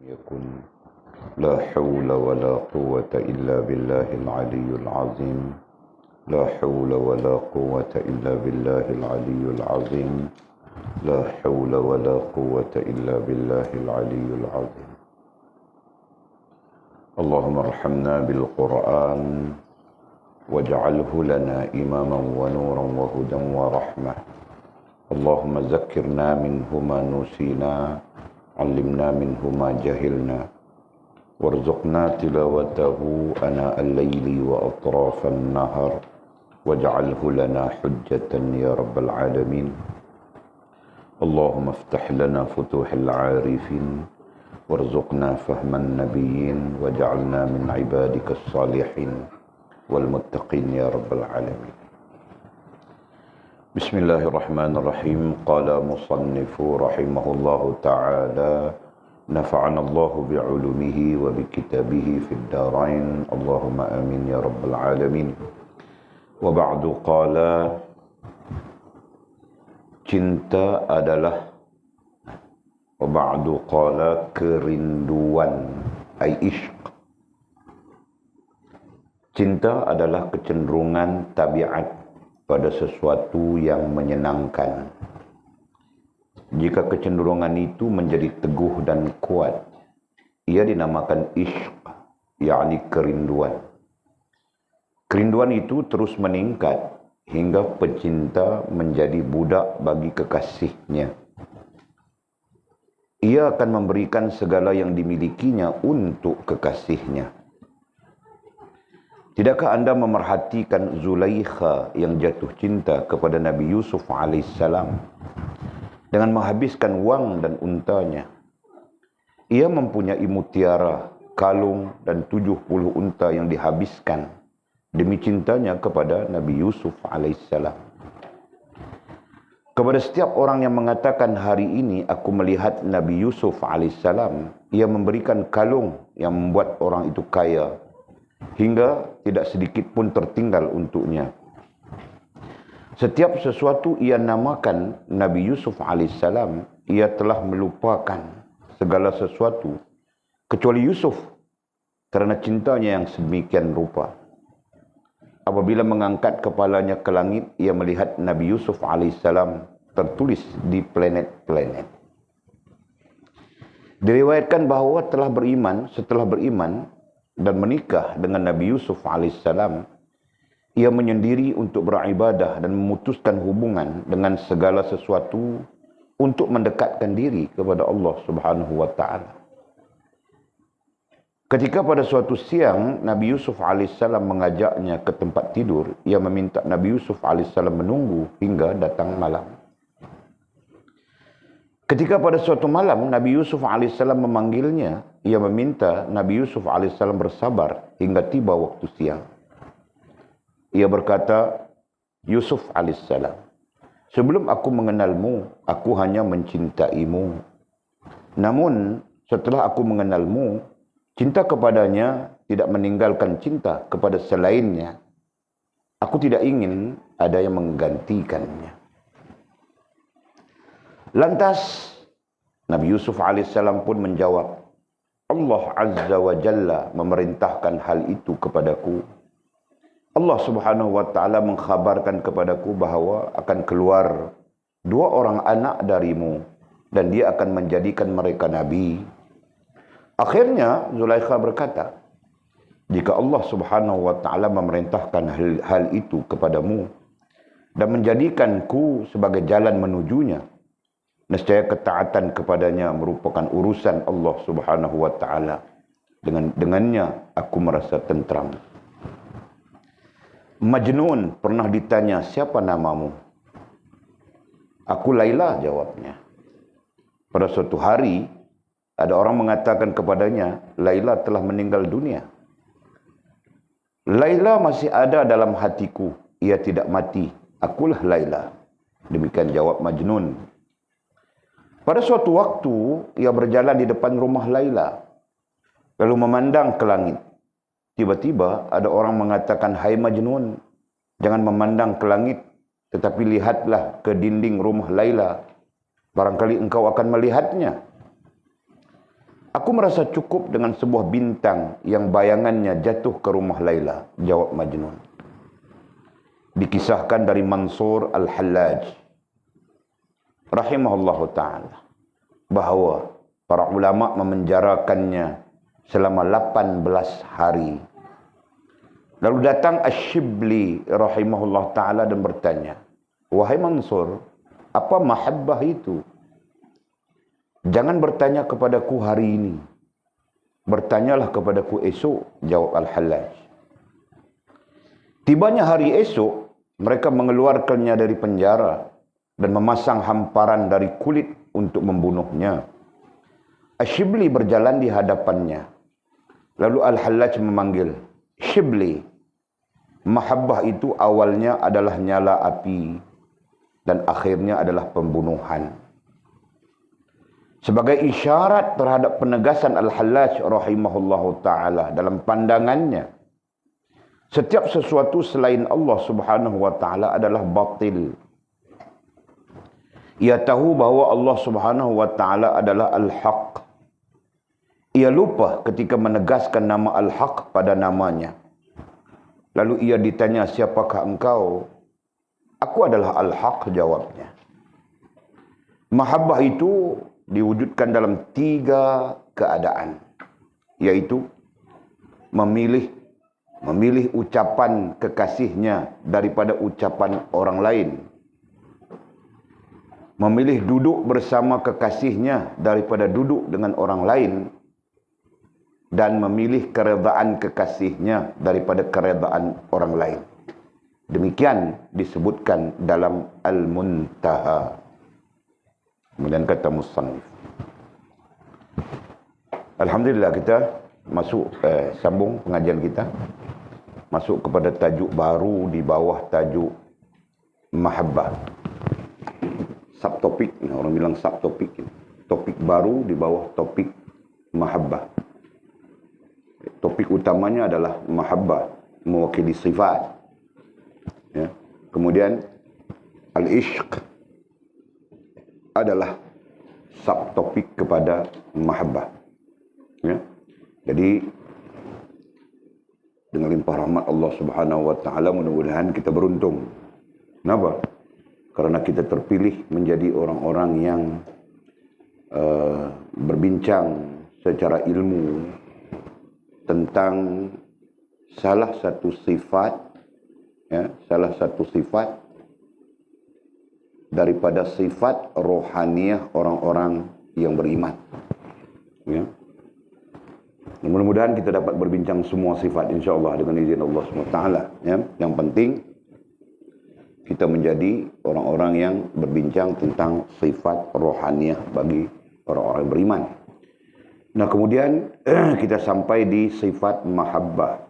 يكن لا حول ولا قوة إلا بالله العلي العظيم لا حول ولا قوة إلا بالله العلي العظيم لا حول ولا قوة إلا بالله العلي العظيم. اللهم ارحمنا بالقرآن واجعله لنا إماما ونورا وهدى ورحمة. اللهم ذكرنا منه ما نسينا، علمنا منه ما جهلنا، وارزقنا تلاوته آناء الليل وأطراف النهار، واجعله لنا حجة يا رب العالمين. اللهم افتح لنا فتوح العارفين، وارزقنا فهم النبيين، واجعلنا من عبادك الصالحين والمتقين يا رب العالمين. بسم الله الرحمن الرحيم. قال مصنف رحمه الله تعالى: نفعنا الله بعلومه وبكتابه في الدارين، اللهم آمين يا رب العالمين. وبعد قال: cinta adalah, waba'du qala, kerinduan, ay ishq. Cinta adalah kecenderungan tabiat pada sesuatu yang menyenangkan. Jika kecenderungan itu menjadi teguh dan kuat, ia dinamakan ishq, yakni kerinduan. Kerinduan itu terus meningkat hingga pecinta menjadi budak bagi kekasihnya. Ia akan memberikan segala yang dimilikinya untuk kekasihnya. Tidakkah anda memerhatikan Zulaikha yang jatuh cinta kepada Nabi Yusuf alaihissalam dengan menghabiskan wang dan untanya? Ia mempunyai mutiara, kalung dan 70 unta yang dihabiskan demi cintanya kepada Nabi Yusuf alaihissalam. Kepada setiap orang yang mengatakan hari ini aku melihat Nabi Yusuf alaihissalam, ia memberikan kalung yang membuat orang itu kaya hingga tidak sedikit pun tertinggal untuknya. Setiap sesuatu ia namakan Nabi Yusuf alaihissalam, ia telah melupakan segala sesuatu kecuali Yusuf kerana cintanya yang sedemikian rupa. Apabila mengangkat kepalanya ke langit, ia melihat Nabi Yusuf alaihissalam tertulis di planet-planet. Diriwayatkan bahawa setelah beriman dan menikah dengan Nabi Yusuf alaihissalam, ia menyendiri untuk beribadah dan memutuskan hubungan dengan segala sesuatu untuk mendekatkan diri kepada Allah Subhanahu wa taala. Ketika pada suatu siang Nabi Yusuf alaihissalam mengajaknya ke tempat tidur, ia meminta Nabi Yusuf alaihissalam menunggu hingga datang malam. Ketika pada suatu malam Nabi Yusuf alaihissalam memanggilnya, ia meminta Nabi Yusuf alaihissalam bersabar hingga tiba waktu siang. Ia berkata, Yusuf alaihissalam, sebelum aku mengenalmu, aku hanya mencintaimu. Namun setelah aku mengenalmu, cinta kepadanya tidak meninggalkan cinta kepada selainnya. Aku tidak ingin ada yang menggantikannya. Lantas Nabi Yusuf alaihissalam pun menjawab, Allah Azza wa Jalla memerintahkan hal itu kepadaku. Allah Subhanahu wa taala mengkhabarkan kepadaku bahawa akan keluar 2 orang anak darimu dan dia akan menjadikan mereka nabi. Akhirnya Zulaikha berkata, jika Allah Subhanahu wa taala memerintahkan hal itu kepadamu dan menjadikanku sebagai jalan menujunya, nescaya ketaatan kepadanya merupakan urusan Allah Subhanahu wa taala. Dengannya aku merasa tentram. Majnun pernah ditanya, siapa namamu? Aku Laila, jawabnya. Pada suatu hari ada orang mengatakan kepadanya, Laila telah meninggal dunia. Laila masih ada dalam hatiku, ia tidak mati. Akulah Laila. Demikian jawab Majnun. Pada suatu waktu, ia berjalan di depan rumah Laila, lalu memandang ke langit. Tiba-tiba ada orang mengatakan, hai Majnun, jangan memandang ke langit, tetapi lihatlah ke dinding rumah Laila. Barangkali engkau akan melihatnya. Aku merasa cukup dengan sebuah bintang yang bayangannya jatuh ke rumah Laila, jawab Majnun. Dikisahkan dari Mansur Al-Hallaj rahimahullahu ta'ala bahawa para ulama memenjarakannya selama 18 hari. Lalu datang Asy-Syibli rahimahullah ta'ala dan bertanya, wahai Mansur, apa mahabbah itu? Jangan bertanya kepadaku hari ini, bertanyalah kepadaku esok, jawab Al-Hallaj. Tibanya hari esok, mereka mengeluarkannya dari penjara dan memasang hamparan dari kulit untuk membunuhnya. Asy-Syibli berjalan di hadapannya. Lalu Al-Hallaj memanggil, Syibli, mahabbah itu awalnya adalah nyala api dan akhirnya adalah pembunuhan. Sebagai isyarat terhadap penegasan Al-Hallaj rahimahullahu ta'ala dalam pandangannya, setiap sesuatu selain Allah subhanahu wa ta'ala adalah batil. Ia tahu bahawa Allah subhanahu wa ta'ala adalah Al-Haq. Ia lupa ketika menegaskan nama Al-Haq pada namanya. Lalu ia ditanya, siapakah engkau? Aku adalah Al-Haq, jawabnya. Mahabbah itu diwujudkan dalam 3 keadaan, yaitu memilih ucapan kekasihnya daripada ucapan orang lain, memilih duduk bersama kekasihnya daripada duduk dengan orang lain, dan memilih keredaan kekasihnya daripada keredaan orang lain. Demikian disebutkan dalam Al-Muntaha. Kemudian kata musannif, alhamdulillah kita masuk sambung pengajian kita, masuk kepada tajuk baru di bawah tajuk mahabbah. Subtopik, orang bilang subtopik, topik baru di bawah topik mahabbah. Topik utamanya adalah mahabbah, mewakili sifat, ya. Kemudian al-ishq adalah subtopik kepada mahabbah, ya. Jadi dengan limpah rahmat Allah Subhanahu wa taala, mudah-mudahan kita beruntung. Kenapa? Karena kita terpilih menjadi orang-orang yang berbincang secara ilmu tentang salah satu sifat, ya, salah satu sifat daripada sifat rohaniah orang-orang yang beriman, ya. Mudah-mudahan kita dapat berbincang semua sifat insya-Allah dengan izin Allah SWT, ya. Yang penting kita menjadi orang-orang yang berbincang tentang sifat rohaniah bagi orang-orang beriman. Nah, kemudian kita sampai di sifat mahabbah.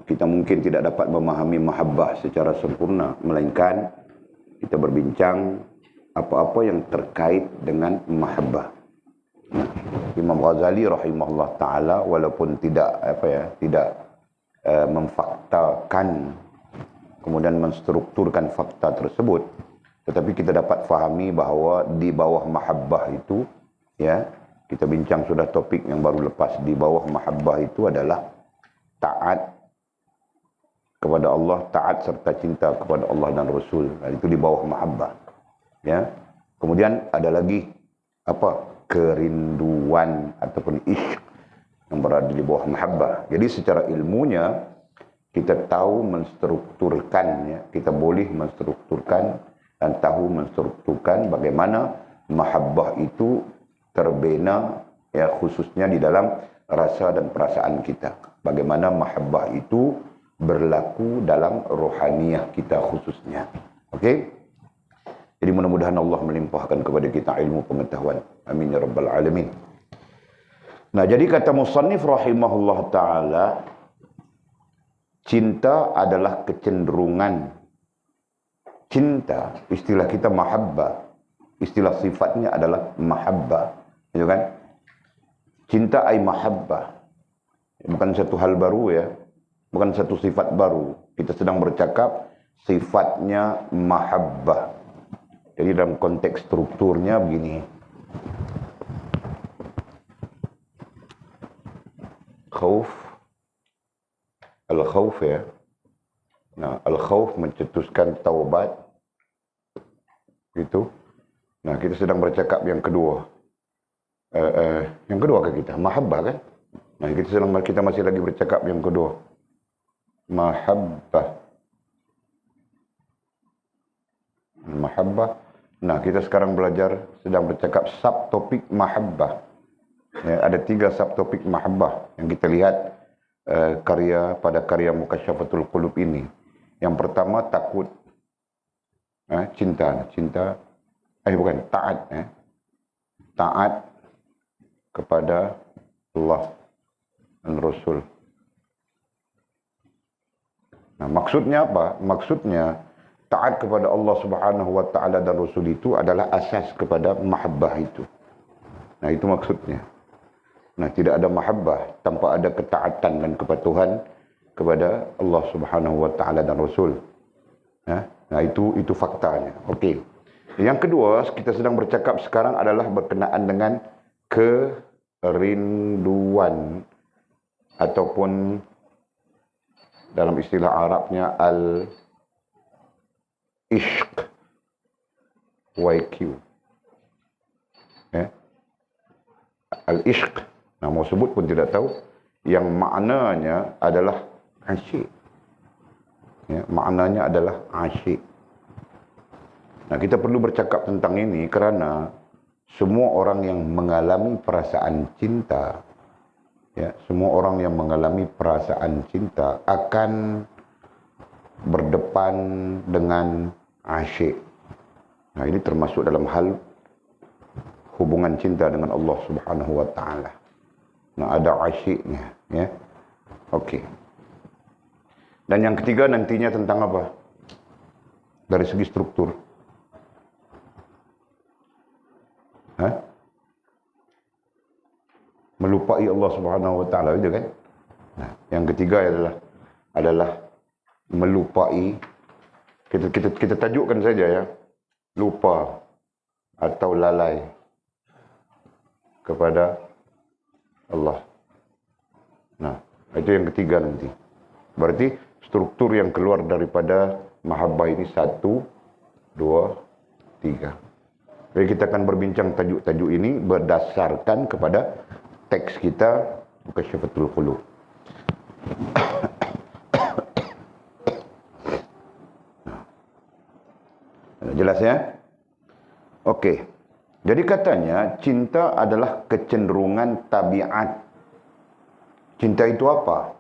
Kita mungkin tidak dapat memahami mahabbah secara sempurna, melainkan kita berbincang apa-apa yang terkait dengan mahabbah. Nah, Imam Ghazali rahimahullah taala walaupun tidak memfaktakan kemudian menstrukturkan fakta tersebut, tetapi kita dapat fahami bahawa di bawah mahabbah itu, ya, kita bincang sudah topik yang baru lepas, di bawah mahabbah itu adalah taat kepada Allah, taat serta cinta kepada Allah dan Rasul. Itu di bawah mahabbah, ya. Kemudian ada lagi apa? Kerinduan ataupun ishq yang berada di bawah mahabbah. Jadi secara ilmunya kita tahu menstrukturkan, ya, kita boleh menstrukturkan dan tahu menstrukturkan bagaimana mahabbah itu terbina, ya, khususnya di dalam rasa dan perasaan kita. Bagaimana mahabbah itu berlaku dalam rohaniah kita khususnya. Okey? Jadi mudah-mudahan Allah melimpahkan kepada kita ilmu pengetahuan. Amin ya rabbal alamin. Nah, jadi kata musannif rahimahullah taala, cinta adalah kecenderungan. Cinta, istilah kita mahabbah, istilah sifatnya adalah mahabbah, gitu kan? Cinta ay mahabbah. Bukan satu hal baru, ya. Bukan satu sifat baru. Kita sedang bercakap sifatnya mahabbah. Jadi dalam konteks strukturnya begini. Khauf. Al-khauf ya. Nah, al-khauf mencetuskan taubat. Gitu. Nah, kita sedang bercakap yang kedua. Yang kedua ke kita? Mahabbah kan? Nah, kita masih lagi bercakap yang kedua. Mahabbah. Mahabbah. Nah, kita sekarang sedang bercakap subtopik mahabbah. Ya, ada 3 subtopik mahabbah yang kita lihat karya Mukasyafatul Qulub ini. Yang pertama takut, cinta, taat, taat kepada Allah dan Rasul. Nah, maksudnya apa? Maksudnya taat kepada Allah Subhanahu wa taala dan Rasul itu adalah asas kepada mahabbah itu. Nah, itu maksudnya. Nah, tidak ada mahabbah tanpa ada ketaatan dan kepatuhan kepada Allah Subhanahu wa taala dan Rasul. Nah, itu faktanya. Okey. Yang kedua, kita sedang bercakap sekarang adalah berkenaan dengan kerinduan ataupun dalam istilah Arabnya al-ishq. YQ. Al-ishq. Nah, mau sebut pun tidak tahu. Yang maknanya adalah asyik. Maknanya adalah asyik. Nah, kita perlu bercakap tentang ini kerana semua orang yang mengalami perasaan cinta, semua orang yang mengalami perasaan cinta akan berdepan dengan asyik. Nah, ini termasuk dalam hal hubungan cinta dengan Allah Subhanahu wa taala. Nah, ada asyiknya, Okey. Dan yang ketiga nantinya tentang apa? Dari segi struktur. Melupai Allah Subhanahu wa taala itu kan? Nah, yang ketiga adalah melupai. Kita tajukkan saja ya. Lupa atau lalai kepada Allah. Nah, itu yang ketiga nanti. Berarti struktur yang keluar daripada mahabbah ini 1, 2, 3. Jadi kita akan berbincang tajuk-tajuk ini berdasarkan kepada teks kita Mukasyafatul Qulub. Jelas ya? Okey. Jadi katanya cinta adalah kecenderungan tabiat. Cinta itu apa?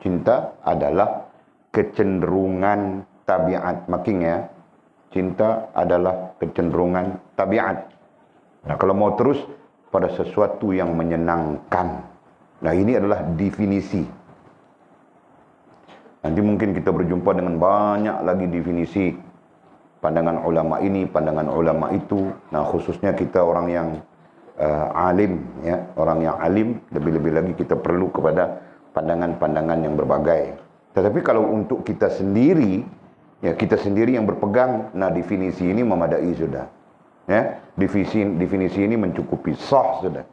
Cinta adalah kecenderungan tabiat. Makin ya. Cinta adalah kecenderungan tabiat. Nah, kalau mau terus pada sesuatu yang menyenangkan. Nah, ini adalah definisi. Nanti mungkin kita berjumpa dengan banyak lagi definisi. Pandangan ulama ini, pandangan ulama itu. Nah, khususnya kita orang yang alim, orang yang alim, lebih-lebih lagi kita perlu kepada pandangan-pandangan yang berbagai. Tetapi kalau untuk kita sendiri, kita sendiri yang berpegang, nah definisi ini memadai sudah. Definisi ini mencukupi, sah sudah.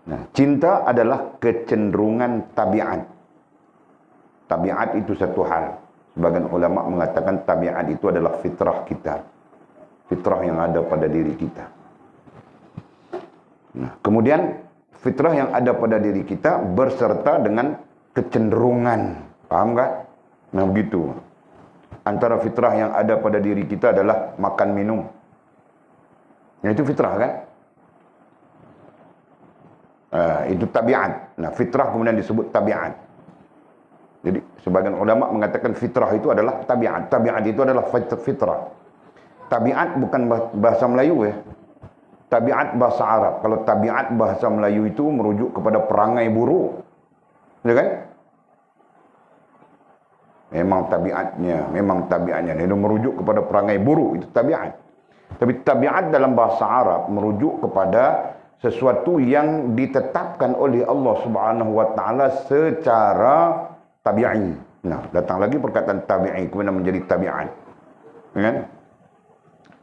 Nah, cinta adalah kecenderungan tabiat. Tabiat itu satu hal. Sebagian ulama mengatakan tabiat itu adalah fitrah kita. Fitrah yang ada pada diri kita. Nah, kemudian fitrah yang ada pada diri kita berserta dengan kecenderungan. Paham tak? Nah, begitu. Antara fitrah yang ada pada diri kita adalah makan minum. Itu fitrah kan? Itu tabiat. Nah, fitrah kemudian disebut tabiat. Jadi sebagian ulama mengatakan fitrah itu adalah tabiat. Tabiat itu adalah fitrah. Tabiat bukan bahasa Melayu ya. Tabiat bahasa Arab. Kalau tabiat bahasa Melayu itu merujuk kepada perangai buruk. Ya kan? Memang tabiatnya. Dia merujuk kepada perangai buruk. Itu tabiat. Tapi tabiat dalam bahasa Arab merujuk kepada sesuatu yang ditetapkan oleh Allah Subhanahu wa taala secara tabi'i. Nah, datang lagi perkataan tabi'i kemudian menjadi tabiat. Kan?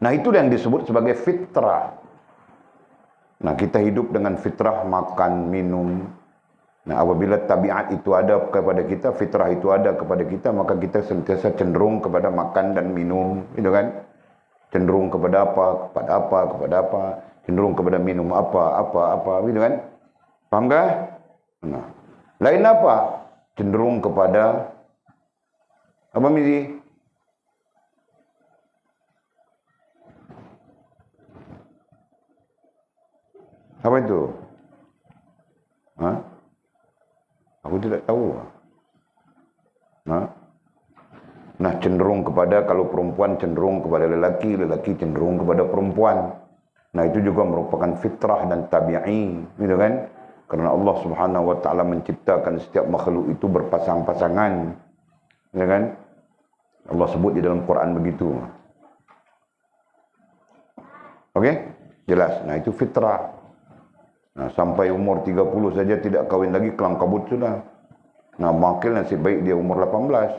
Nah, itu yang disebut sebagai fitrah. Nah, kita hidup dengan fitrah makan, minum, Nah, apabila tabiat itu ada kepada kita, fitrah itu ada kepada kita, maka kita sentiasa cenderung kepada makan dan minum, gitu kan? Cenderung kepada apa, kepada apa, cenderung kepada minum apa, gitu kan? Faham kah? Nah, lain apa? Cenderung kepada apa, Mizi? Apa itu? Hah? Aku tidak tahu. Nah, cenderung kepada, kalau perempuan cenderung kepada lelaki, lelaki cenderung kepada perempuan. Nah, itu juga merupakan fitrah dan tabi'i, gitu kan? Karena Allah Subhanahu wa taala menciptakan setiap makhluk itu berpasang-pasangan. Ya kan? Allah sebut di dalam Quran begitu. Okey? Jelas. Nah, itu fitrah. Nah, sampai umur 30 saja tidak kahwin lagi, kelang kabut sudah. Nah, makil nasib baik dia umur 18.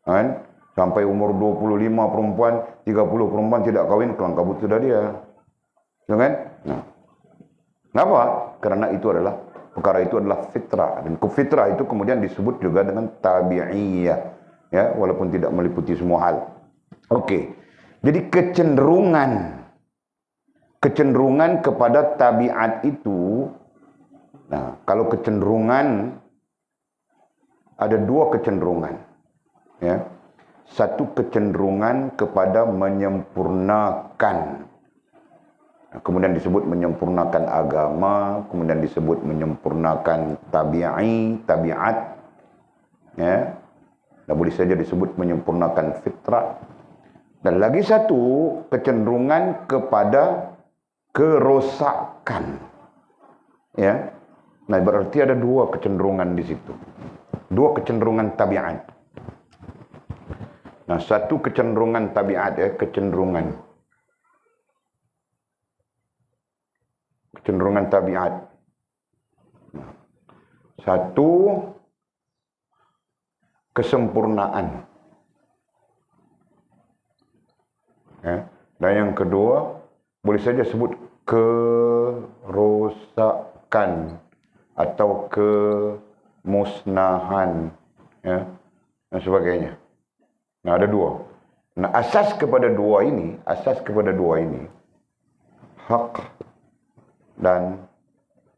Kan? Sampai umur 25 perempuan, 30 perempuan tidak kahwin, kelang kabut sudah dia. Ya kan? Nah. Kenapa? Karena itu adalah, perkara itu adalah fitrah. Dan fitrah itu kemudian disebut juga dengan tabi'iyah. Ya, walaupun tidak meliputi semua hal. Okey. Jadi kecenderungan kepada tabiat itu, nah, kalau kecenderungan, ada dua kecenderungan. Ya. Satu kecenderungan kepada menyempurnakan. Nah, kemudian disebut menyempurnakan agama, kemudian disebut menyempurnakan tabiat. Ya. Dan boleh saja disebut menyempurnakan fitrah. Dan lagi satu, kecenderungan kepada kerosakan. Ya. Nah, berarti ada dua kecenderungan di situ. Dua kecenderungan tabiat. Nah, satu kecenderungan tabiat, kecenderungan tabiat. Satu kesempurnaan. Ya. Dan yang kedua, boleh saja sebut kerosakan atau kemusnahan, ya, dan sebagainya. Nah, ada dua. Nah, asas kepada dua ini, hak dan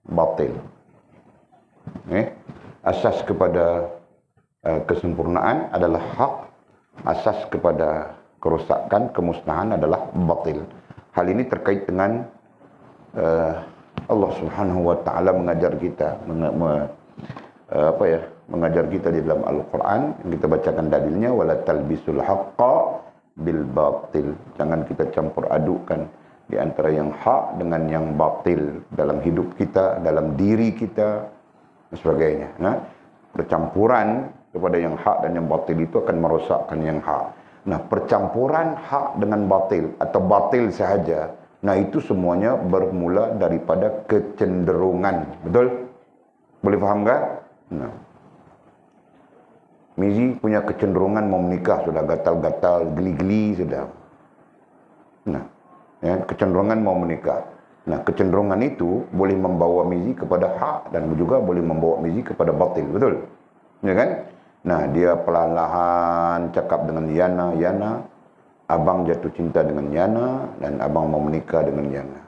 batil. Asas kepada kesempurnaan adalah hak, asas kepada kerosakan, kemusnahan adalah batil. Hal ini terkait dengan Allah Subhanahu wa taala mengajar kita mengajar kita di dalam Al-Quran, yang kita bacakan dalilnya, wala talbisul haqqa bil batil. Jangan kita campur adukan di antara yang hak dengan yang batil dalam hidup kita, dalam diri kita, dan sebagainya. Nah, percampuran kepada yang hak dan yang batil itu akan merosakkan yang hak. Nah, percampuran hak dengan batil atau batil sahaja, nah itu semuanya bermula daripada kecenderungan. Betul? Boleh faham tak? Nah, Mizi punya kecenderungan mau menikah, sudah gatal-gatal, geli-geli sudah. Nah, ya, kecenderungan mau menikah. Nah, kecenderungan itu boleh membawa Mizi kepada hak dan juga boleh membawa Mizi kepada batil. Betul? Ya kan? Nah, dia perlahan-lahan cakap dengan Yana, abang jatuh cinta dengan Yana dan abang mau menikah dengan Yana.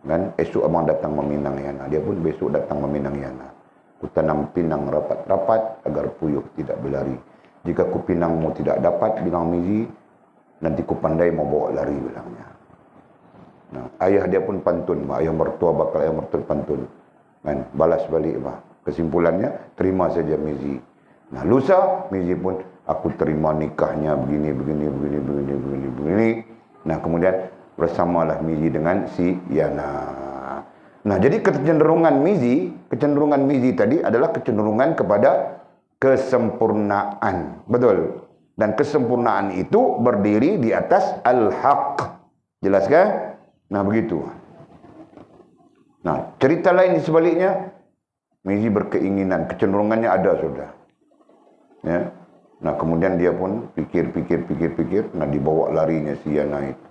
Kan? Esok abang datang meminang Yana, dia pun besok datang meminang Yana. Ku tanam pinang rapat-rapat agar puyuh tidak berlari. Jika ku pinangmu tidak dapat, bilang Mizi, nanti ku pandai mau bawa lari, bilangnya. Nah, ayah dia pun pantun, ayah mertua bakal ayah mertua pantun. Kan? Balas balik, kesimpulannya, terima saja Mizi. Nah, lusa Mizi pun, aku terima nikahnya begini. Nah, kemudian bersamalah Mizi dengan si Yana. Nah, jadi kecenderungan Mizi tadi adalah kecenderungan kepada kesempurnaan. Betul? Dan kesempurnaan itu berdiri di atas al-haq. Jelas kan? Nah, begitu. Nah, cerita lain di sebaliknya, Mizi berkeinginan, kecenderungannya ada sudah. Ya. Nah, kemudian dia pun pikir, nah dibawa larinya si Yana itu.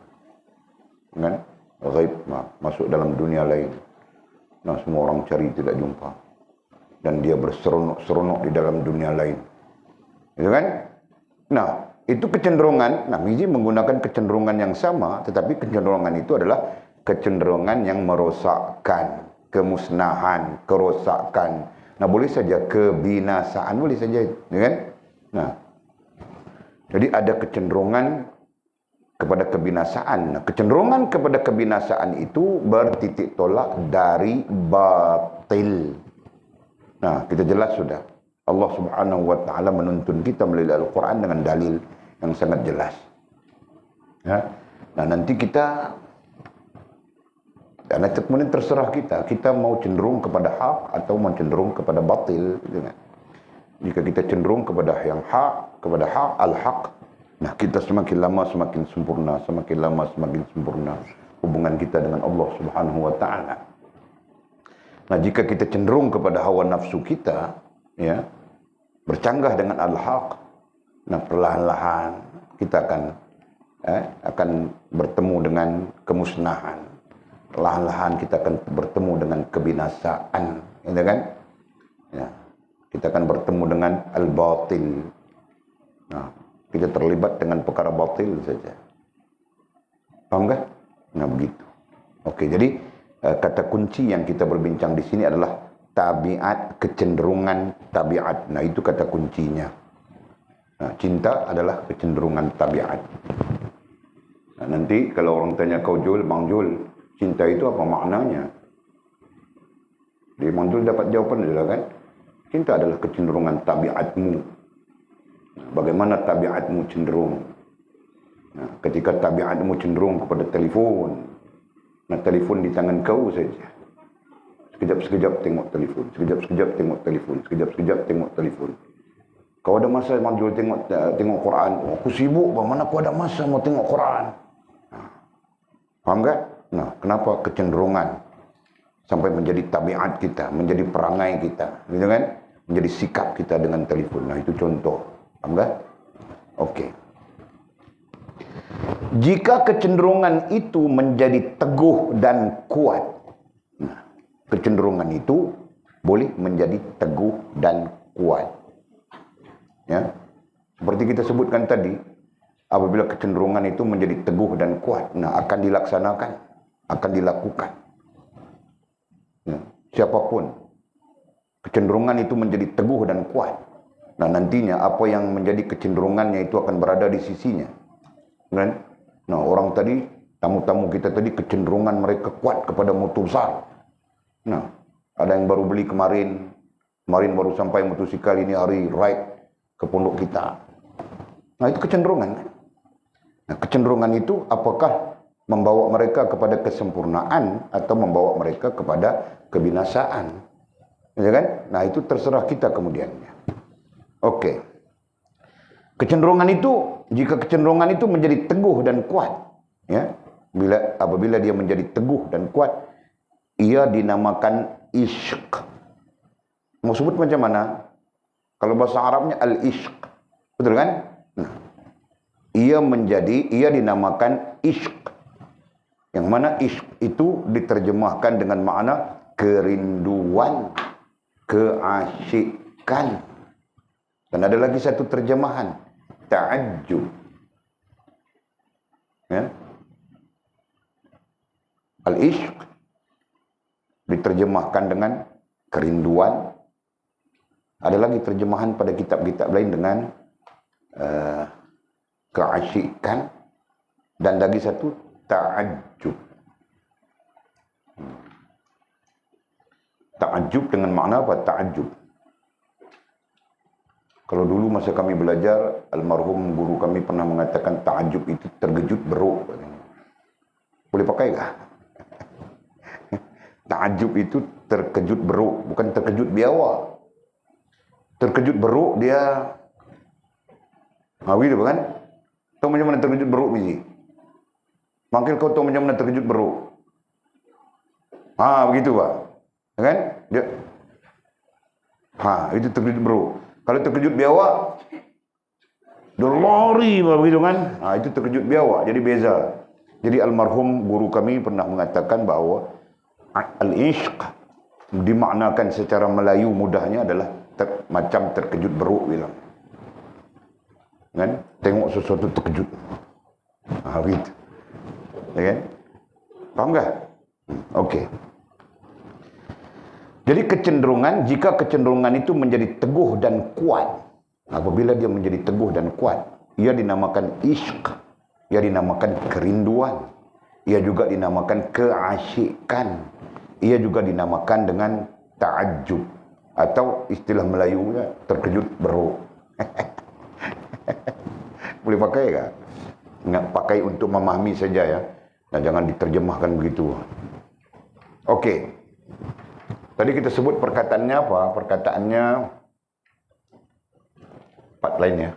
Kan? Ghaib, masuk dalam dunia lain. Nah, semua orang cari tidak jumpa. Dan dia berseronok-seronok di dalam dunia lain. Gitu kan? Nah, itu kecenderungan. Nah, Mizi menggunakan kecenderungan yang sama, tetapi kecenderungan itu adalah kecenderungan yang merosakkan, kemusnahan, kerosakan. Nah, boleh saja kebinasaan, boleh saja, ya kan? Nah, jadi ada kecenderungan kepada kebinasaan. Nah, kecenderungan kepada kebinasaan itu bertitik tolak dari batil. Nah, kita jelas sudah. Allah Subhanahu wa taala menuntun kita melalui Al-Quran dengan dalil yang sangat jelas. Ya. Nah, nanti kita, karena kemudian terserah kita mau cenderung kepada hak atau mau cenderung kepada batil. Gitu kan? Jika kita cenderung kepada yang hak, kepada hak, al-haq, nah kita semakin lama semakin sempurna, semakin lama semakin sempurna hubungan kita dengan Allah Subhanahu wa taala. Nah, jika kita cenderung kepada hawa nafsu kita, ya, bercanggah dengan al-haq, nah perlahan-lahan kita akan bertemu dengan kemusnahan. Perlahan-lahan kita akan bertemu dengan kebinasaan, gitu kan? Ya, kita akan bertemu dengan al-batil. Nah, kita terlibat dengan perkara batil saja. Paham kan? Nah, begitu. Oke, jadi kata kunci yang kita berbincang di sini adalah tabiat, kecenderungan tabiat. Nah, itu kata kuncinya. Nah, cinta adalah kecenderungan tabiat. Nah, nanti kalau orang tanya kau Jul, Bang Jul, cinta itu apa maknanya? Jadi Bang Jul dapat jawaban adalah kan, cinta adalah kecenderungan tabiatmu. Nah, bagaimana tabiatmu cenderung? Nah, ketika tabiatmu cenderung kepada telefon, nah telefon di tangan kau saja. Sekejap-sekejap tengok telefon, sekejap-sekejap tengok telefon, sekejap-sekejap tengok telefon. Kau ada masa Bang Jul tengok Quran? Oh, aku sibuk, bang. Mana aku ada masa mau tengok Quran? Nah, paham kan? Nah, kenapa kecenderungan sampai menjadi tabiat kita, menjadi perangai kita, gitu kan? Menjadi sikap kita dengan telefon. Nah, itu contoh. Paham kan? Oke. Jika kecenderungan itu menjadi teguh dan kuat, nah, kecenderungan itu boleh menjadi teguh dan kuat. Ya, seperti kita sebutkan tadi, apabila kecenderungan itu menjadi teguh dan kuat, nah akan dilaksanakan, akan dilakukan. Ya, siapapun, kecenderungan itu menjadi teguh dan kuat. Nah, nantinya apa yang menjadi kecenderungannya itu akan berada di sisinya. Kan? Nah, orang tadi, tamu-tamu kita tadi kecenderungan mereka kuat kepada motor besar. Nah, ada yang baru beli kemarin baru sampai motosikal ini hari ride ke pondok kita. Nah, itu kecenderungan. Nah, kecenderungan itu apakah membawa mereka kepada kesempurnaan atau membawa mereka kepada kebinasaan? Ya kan? Nah, itu terserah kita kemudiannya. Oke. Kecenderungan itu, jika kecenderungan itu menjadi teguh dan kuat, ya, apabila dia menjadi teguh dan kuat, ia dinamakan ishq. Mau sebut macam mana? Kalau bahasa Arabnya al-ishq. Betul kan? Nah, ia dinamakan ishq. Yang mana ishq itu diterjemahkan dengan makna kerinduan, keasyikan. Dan ada lagi satu terjemahan, ta'ajjub. Ya. Al-ishq diterjemahkan dengan kerinduan. Ada lagi terjemahan pada kitab-kitab lain dengan keasyikan. Dan lagi satu, ta'ajjub. Ta'ajjub dengan makna apa? Ta'ajjub. Kalau dulu masa kami belajar, almarhum guru kami pernah mengatakan ta'ajjub itu terkejut beruk. Boleh pakai kah? Ta'ajjub itu terkejut beruk, bukan terkejut biawa. Terkejut beruk dia, gitu kan? Tahu macam mana terkejut beruk ni? Makin kau tahu macam mana terkejut beruk. Begitu pak, kan? Dia, itu terkejut beruk. Kalau terkejut biawak, dia lari begitu kan? Itu terkejut biawak. Jadi beza. Jadi almarhum guru kami pernah mengatakan bahawa al-ishq dimaknakan secara Melayu mudahnya adalah macam terkejut beruk bilang. Kan? Tengok sesuatu terkejut. Gitu. Ya kan? Faham tak? Okey. Jadi kecenderungan, jika kecenderungan itu menjadi teguh dan kuat, apabila dia menjadi teguh dan kuat, ia dinamakan ishq, ia dinamakan kerinduan, ia juga dinamakan keasyikan, ia juga dinamakan dengan ta'ajjub, atau istilah Melayunya terkejut beruk. Boleh pakai tak? Ingat, pakai untuk memahami saja ya. Dan jangan diterjemahkan begitu. Okey. Tadi kita sebut perkataannya apa? Perkataannya empat lain ya.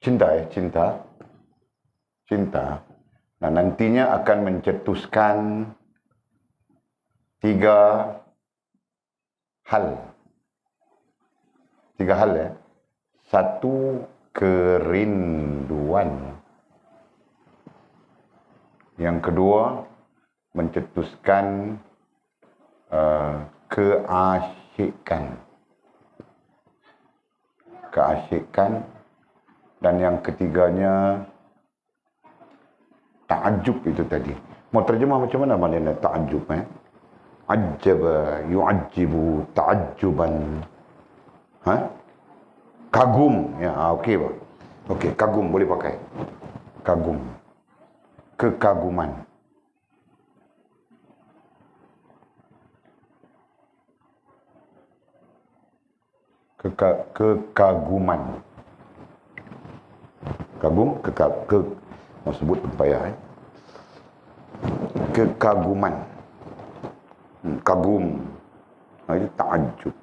Cinta ya, cinta. Nah, nantinya akan mencetuskan 3 hal. 3 hal ya. 1, kerinduan. Yang kedua, mencetuskan keasyikan. Keasyikan. Dan yang ketiganya, ta'ajub itu tadi. Mau terjemah macam mana maknanya ta'ajub? Ajaba, yu'ajibu, ta'ajuban. Kagum. Ya, okey pak. Okey, kagum boleh pakai. Kagum. Kekaguman. Kekaguman. Kagum, mau sebut pun payah. Kekaguman. Kagum. Itu ta'ajub.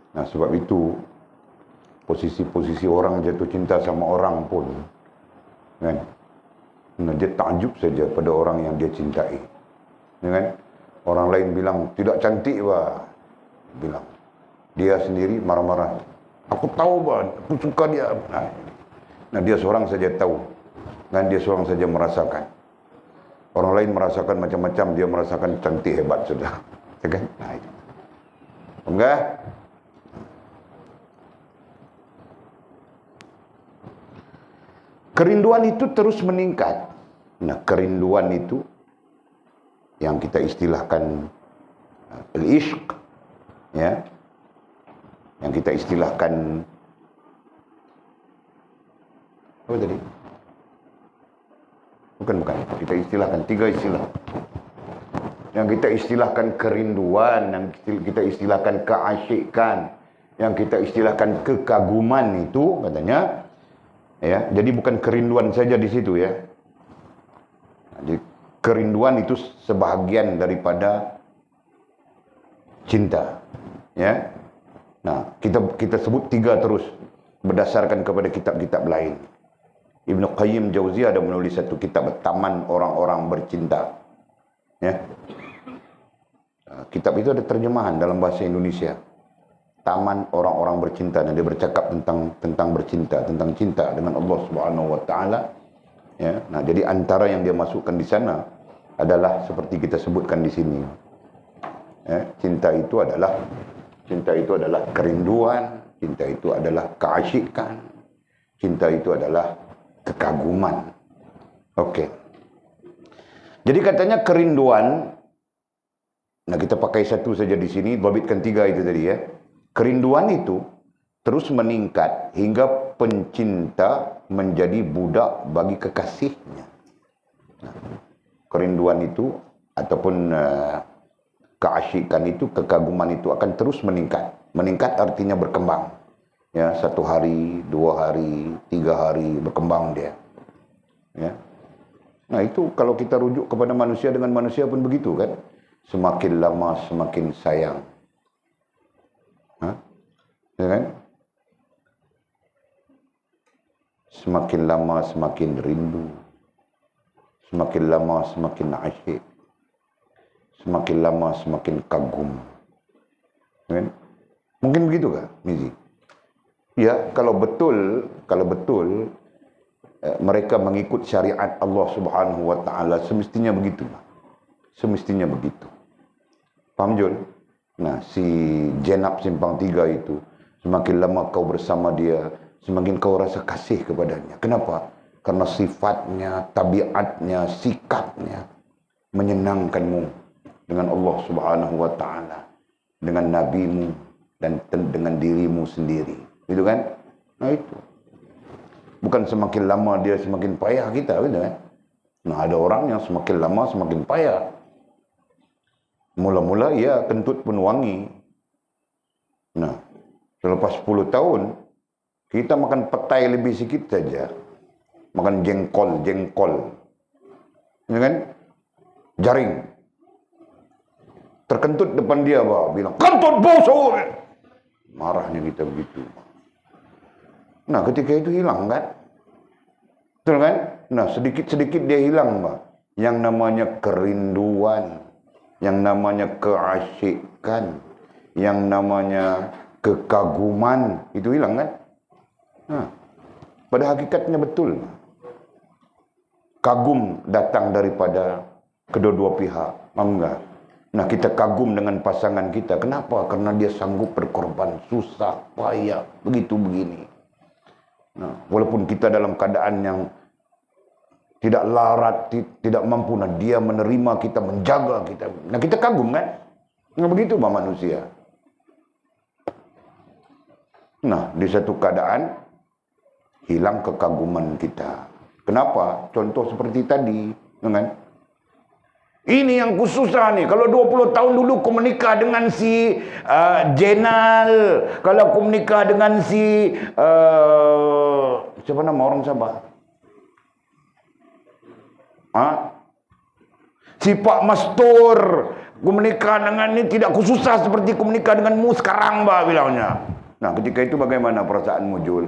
Nah, sebab itu posisi-posisi orang jatuh cinta sama orang pun kan, nah, dia takjub saja pada orang yang dia cintai, kan? Orang lain bilang tidak cantik bah, bilang dia sendiri marah-marah, aku tahu bah, aku suka dia. Nah, dia seorang saja tahu, kan? Dia seorang saja merasakan. Orang lain merasakan macam-macam, dia merasakan cantik hebat sudah, kan? Nah, itu enggak. Kerinduan itu terus meningkat. Nah, kerinduan itu yang kita istilahkan al-ishq, ya. Yang kita istilahkan apa tadi? Bukan. Kita istilahkan 3 istilah. Yang kita istilahkan kerinduan, yang kita istilahkan keasyikan, yang kita istilahkan kekaguman itu katanya. Ya, jadi bukan kerinduan saja di situ ya. Jadi kerinduan itu sebahagian daripada cinta. Ya. Nah, kita sebut 3 terus berdasarkan kepada kitab-kitab lain. Ibnu Qayyim Jauziyah ada menulis satu kitab, Taman Orang-orang Bercinta. Ya. Kitab itu ada terjemahan dalam bahasa Indonesia. Taman Orang-orang Bercinta, dan dia bercakap tentang bercinta, tentang cinta dengan Allah Subhanahu wa taala. Ya, nah, jadi antara yang dia masukkan di sana adalah seperti kita sebutkan di sini. Ya, cinta itu adalah kerinduan, cinta itu adalah keasyikan, cinta itu adalah kekaguman. Okey. Jadi katanya kerinduan, nah kita pakai satu saja di sini, babitkan 3 itu tadi ya. Kerinduan itu terus meningkat hingga pencinta menjadi budak bagi kekasihnya. Nah, kerinduan itu ataupun keasyikan itu, kekaguman itu akan terus meningkat. Meningkat artinya berkembang. Ya, 1 hari, 2 hari, 3 hari berkembang dia. Ya. Nah, itu kalau kita rujuk kepada manusia, dengan manusia pun begitu kan. Semakin lama semakin sayang. Ya kan? Semakin lama semakin rindu. Semakin lama semakin asyik. Semakin lama semakin kagum. Ya kan? Mungkin begitu kah, Mizi? Ya, kalau betul mereka mengikut syariat Allah Subhanahu wa taala, semestinya begitu. Semestinya begitu. Faham Jul? Nah, si Jenab Simpang 3 itu, semakin lama kau bersama dia, semakin kau rasa kasih kepadanya. Kenapa? Karena sifatnya, tabiatnya, sikapnya menyenangkanmu dengan Allah Subhanahu wa taala, dengan nabimu dan dengan dirimu sendiri. Gitu kan? Nah itu. Bukan semakin lama dia semakin payah kita, gitu kan? Nah, ada orang yang semakin lama semakin payah. Mula-mula ia kentut pun wangi. Nah, selepas 10 tahun kita makan petai lebih sikit saja. Makan jengkol. Ya kan? Jaring. Terkentut depan dia, bah, bilang, "Kentut busuk." Marahnya kita begitu. Nah, ketika itu hilang kan? Betul kan? Nah, sedikit-sedikit dia hilang, bah. Yang namanya kerinduan, yang namanya keasyikan, yang namanya kekaguman, itu hilang kan? Nah, pada hakikatnya betul. Kagum datang daripada kedua-dua pihak. Enggak. Nah, kita kagum dengan pasangan kita. Kenapa? Karena dia sanggup berkorban, susah, payah, begitu begini. Nah, walaupun kita dalam keadaan yang tidak larat, tidak mampu, nah dia menerima kita, menjaga kita. Nah, kita kagum kan? Nah, begitu bah manusia. Nah, di satu keadaan hilang kekaguman kita. Kenapa? Contoh seperti tadi, kan? Ini yang susah nih. Kalau 20 tahun dulu aku menikah dengan si Jenal, kalau aku menikah dengan si siapa nama orang Sabah? Si Pak Mastur, aku menikah dengan ini tidak susah seperti aku menikah denganmu sekarang, bah, bilangnya. Nah, ketika itu bagaimana perasaanmu, Jul?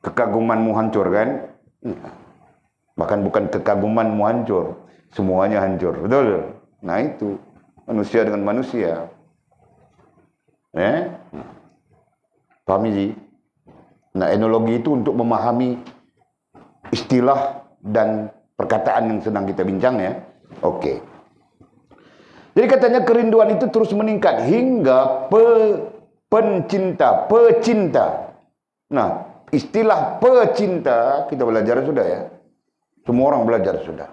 Kekagumanmu hancur kan? Bahkan bukan kekagumanmu hancur, semuanya hancur, betul? Nah itu, manusia dengan manusia. Pahami Ji? Nah, enologi itu untuk memahami istilah dan perkataan yang sedang kita bincang ya. Oke. Jadi katanya kerinduan itu terus meningkat hingga pecinta. Nah, istilah pecinta kita belajar sudah ya. Semua orang belajar sudah.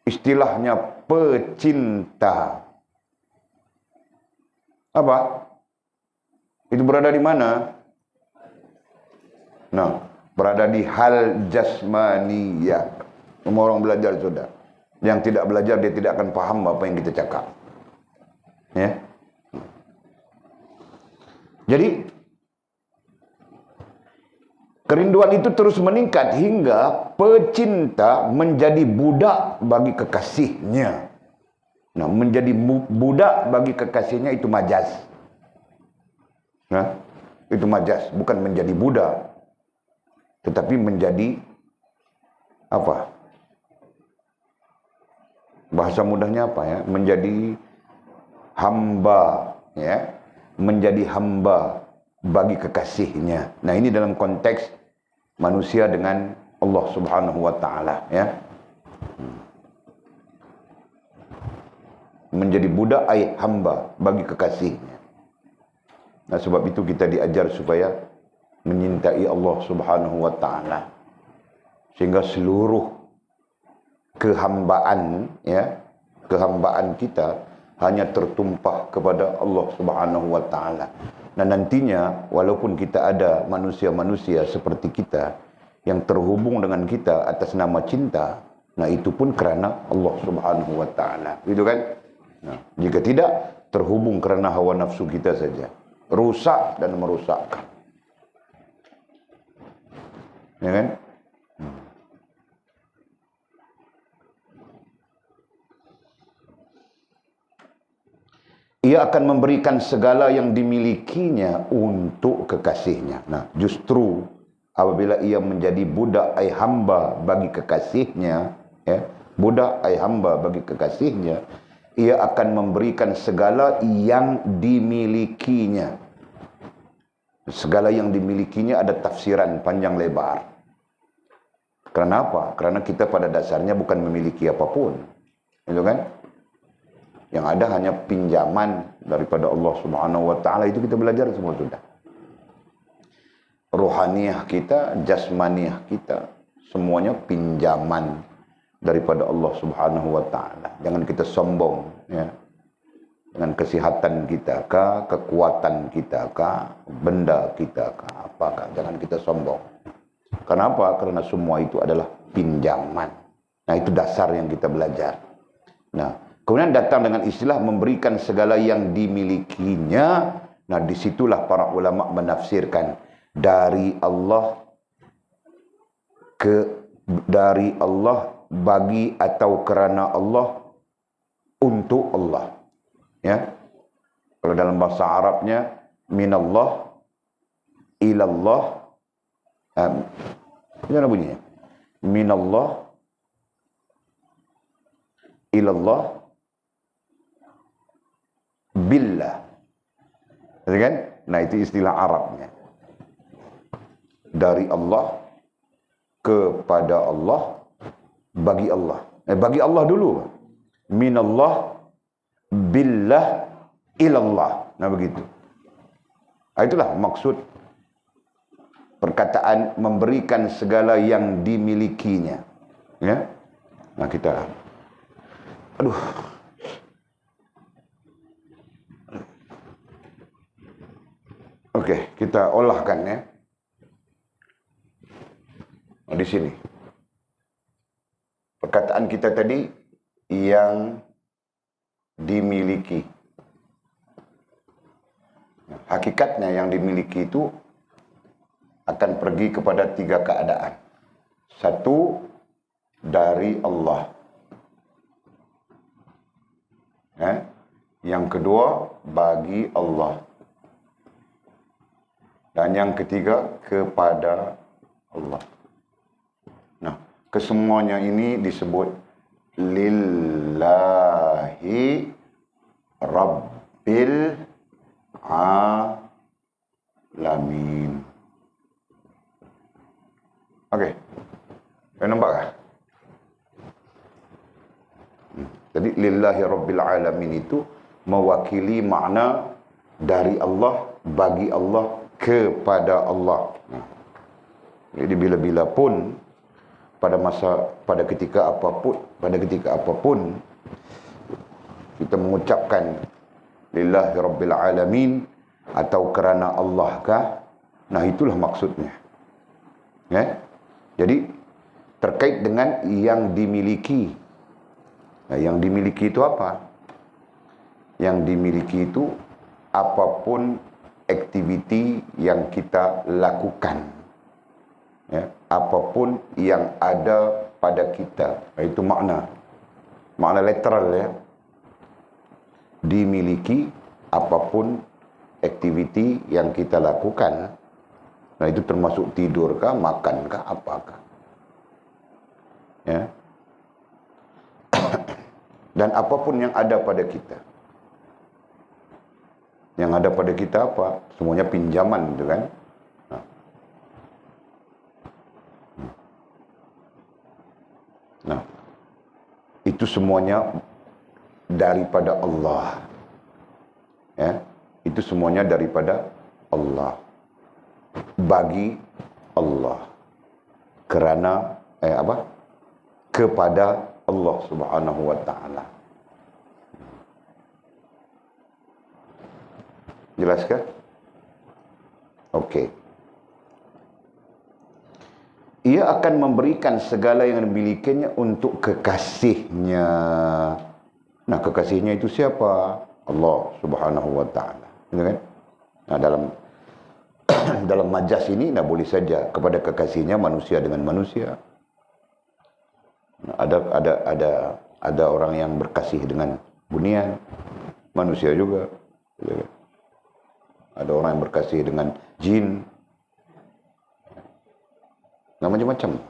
Istilahnya pecinta. Apa? Itu berada di mana? Nah, berada di hal jasmaniyah. Semua orang belajar sudah. Yang tidak belajar dia tidak akan paham apa yang kita cakap. Ya. Jadi kerinduan itu terus meningkat hingga pecinta menjadi budak bagi kekasihnya. Nah, menjadi budak bagi kekasihnya itu majaz. Nah, itu majaz, bukan menjadi budak, tetapi menjadi apa? Bahasa mudahnya apa ya? Menjadi hamba, ya. Menjadi hamba bagi kekasihnya. Nah, ini dalam konteks manusia dengan Allah Subhanahu wa taala, ya. Menjadi budak ay hamba bagi kekasihnya. Nah, sebab itu kita diajar supaya menyintai Allah Subhanahu wa taala. Sehingga seluruh kehambaan, ya, kehambaan kita hanya tertumpah kepada Allah Subhanahu wa taala. Dan nantinya walaupun kita ada manusia-manusia seperti kita yang terhubung dengan kita atas nama cinta, nah itu pun kerana Allah Subhanahu wa taala. Gitu kan? Nah, jika tidak terhubung kerana hawa nafsu kita saja, rusak dan merusakkan. Ya kan? Ia akan memberikan segala yang dimilikinya untuk kekasihnya. Nah, justru apabila ia menjadi budak ay hamba bagi kekasihnya, ya, budak ay hamba bagi kekasihnya, ia akan memberikan segala yang dimilikinya. Segala yang dimilikinya ada tafsiran panjang lebar. Karena apa? Karena kita pada dasarnya bukan memiliki apapun. Itu kan? Yang ada hanya pinjaman daripada Allah Subhanahu wa taala. Itu kita belajar semua sudah. Rohaniah kita, jasmaniah kita, semuanya pinjaman daripada Allah Subhanahu wa taala. Jangan kita sombong, ya. Dengan kesihatan kita kah, kekuatan kita kah, benda kita kah, apakah, jangan kita sombong. Kenapa? Karena semua itu adalah pinjaman. Nah, itu dasar yang kita belajar. Nah, kemudian datang dengan istilah memberikan segala yang dimilikinya. Nah, disitulah para ulama menafsirkan dari Allah dari Allah, bagi atau kerana Allah, untuk Allah. Ya. Kalau dalam bahasa Arabnya minallah ilallah, gimana bunyinya? Minallah ilallah billah. Kan? Nah, itu istilah Arabnya. Dari Allah kepada Allah, bagi Allah. Bagi Allah dulu. Minallah billah ilallah. Nah, begitu. Itulah maksud perkataan memberikan segala yang dimilikinya. Ya. Nah, kita Oke, kita olahkan ya. Di sini. Perkataan kita tadi yang dimiliki. Hakikatnya yang dimiliki itu akan pergi kepada 3 keadaan. 1, dari Allah. Yang kedua, bagi Allah. Dan yang ketiga, kepada Allah. Nah, kesemuanya ini disebut lillahi rabbil alamin. Okey. Nampak tak? Jadi lillahi rabbil alamin itu mewakili makna dari Allah, bagi Allah, kepada Allah. Jadi bila-bila pun pada ketika apapun kita mengucapkan lillahi rabbil alamin atau kerana Allah kah, nah itulah maksudnya. Ya. Jadi terkait dengan yang dimiliki. Nah, yang dimiliki itu apa? Yang dimiliki itu apapun aktiviti yang kita lakukan. Ya, apapun yang ada pada kita. Itu makna literal ya. Dimiliki apapun aktiviti yang kita lakukan. Nah, itu termasuk tidur kah, makan kah, apakah. Ya. Dan apapun yang ada pada kita. Yang ada pada kita apa? Semuanya pinjaman itu kan. Nah, itu semuanya daripada Allah. Ya, itu semuanya daripada Allah. Bagi Allah. Kerana kepada Allah Subhanahu wa taala. Jelas kan? Okey. Ia akan memberikan segala yang dimilikinya untuk kekasihnya. Nah, kekasihnya itu siapa? Allah Subhanahu wa taala. Gitu kan? Nah, dalam majas ini boleh saja kepada kekasihnya manusia dengan manusia. Nah, ada orang yang berkasih dengan bunian, manusia juga. Gitu kan? Ada orang yang berkasih dengan jin. Nah, macam-macam.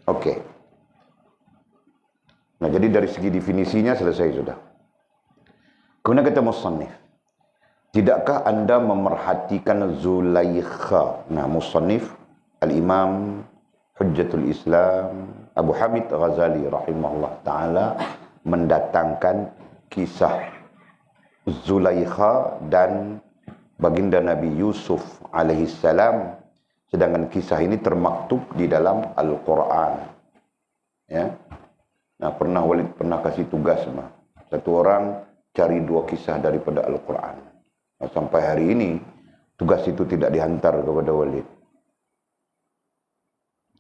Okey. Nah, jadi dari segi definisinya selesai sudah. Kemudian kata musannif, tidakkah anda memerhatikan Zulaikha? Nah, musannif Al-Imam Hujjatul Islam Abu Hamid Ghazali rahimahullah ta'ala mendatangkan kisah Zulaikha dan baginda Nabi Yusuf alaihissalam, sedangkan kisah ini termaktub di dalam Al-Quran. Ya. Nah, Walid pernah kasih tugas mah. Satu orang cari 2 kisah daripada Al-Quran. Nah, sampai hari ini tugas itu tidak dihantar kepada Walid.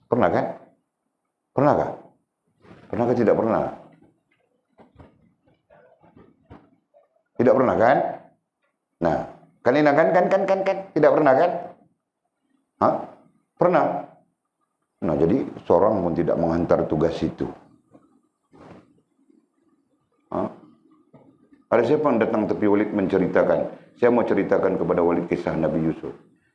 Pernah kan? Pernahkah? Pernahkah tidak pernah? Tidak pernah kan? Nah, kalian kan? Tidak pernah kan? Hah? Pernah? Nah, jadi seorang pun tidak menghantar tugas itu. Hah? Ada siapa yang datang tepi Walid menceritakan? Saya mau ceritakan kepada Walid kisah Nabi Yusuf.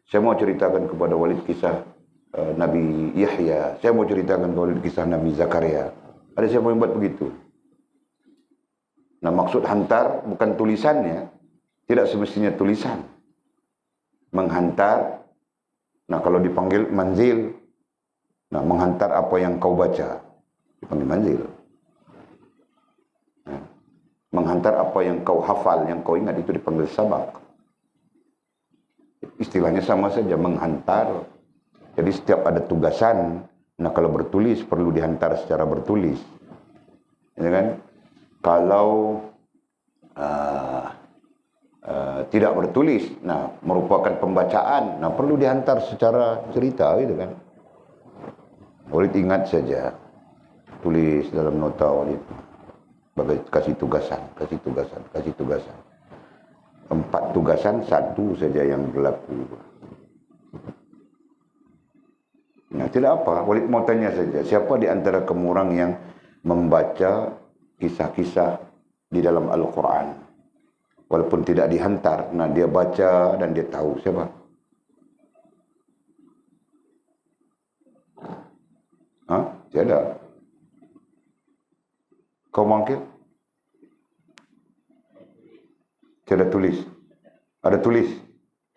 Saya mau ceritakan kepada Walid kisah Nabi Yahya. Saya mau ceritakan kepada Walid kisah Nabi Zakaria. Ada siapa yang buat begitu? Nah, maksud hantar bukan tulisannya. Tidak semestinya tulisan. Menghantar. Nah, kalau dipanggil manzil. Nah, menghantar apa yang kau baca. Dipanggil manzil. Nah, menghantar apa yang kau hafal, yang kau ingat, itu dipanggil sabak. Istilahnya sama saja, menghantar. Jadi setiap ada tugasan, nah kalau bertulis perlu dihantar secara bertulis. Ya kan? Kalau tidak bertulis, nah merupakan pembacaan, nah perlu dihantar secara cerita, gitu kan. Walid ingat saja, tulis dalam nota Walid, kasih tugasan. 4 tugasan, 1 saja yang berlaku. Nah, tidak apa, Walid mau tanya saja, siapa di antara kamu orang yang membaca kisah-kisah di dalam Al-Quran? Walaupun tidak dihantar, nah dia baca dan dia tahu. Siapa? Hah? Tiada. Kau mangkil? Tiada tulis. Ada tulis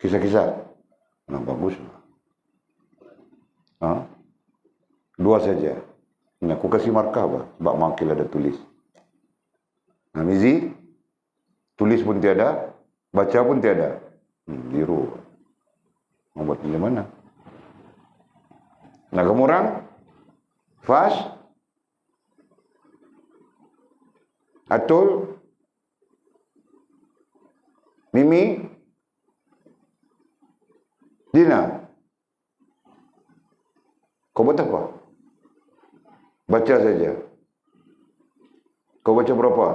kisah-kisah. Nah, bagus. Hah? 2 saja. Nah, aku kasih markah apa? Sebab mangkil ada tulis. Nah, Mizi, tulis pun tiada, baca pun tiada. Biru. Mau buat macam mana? Nah, kamu orang? Fas? Atul? Mimi? Dina? Kau buat apa? Baca saja. Kau baca berapa?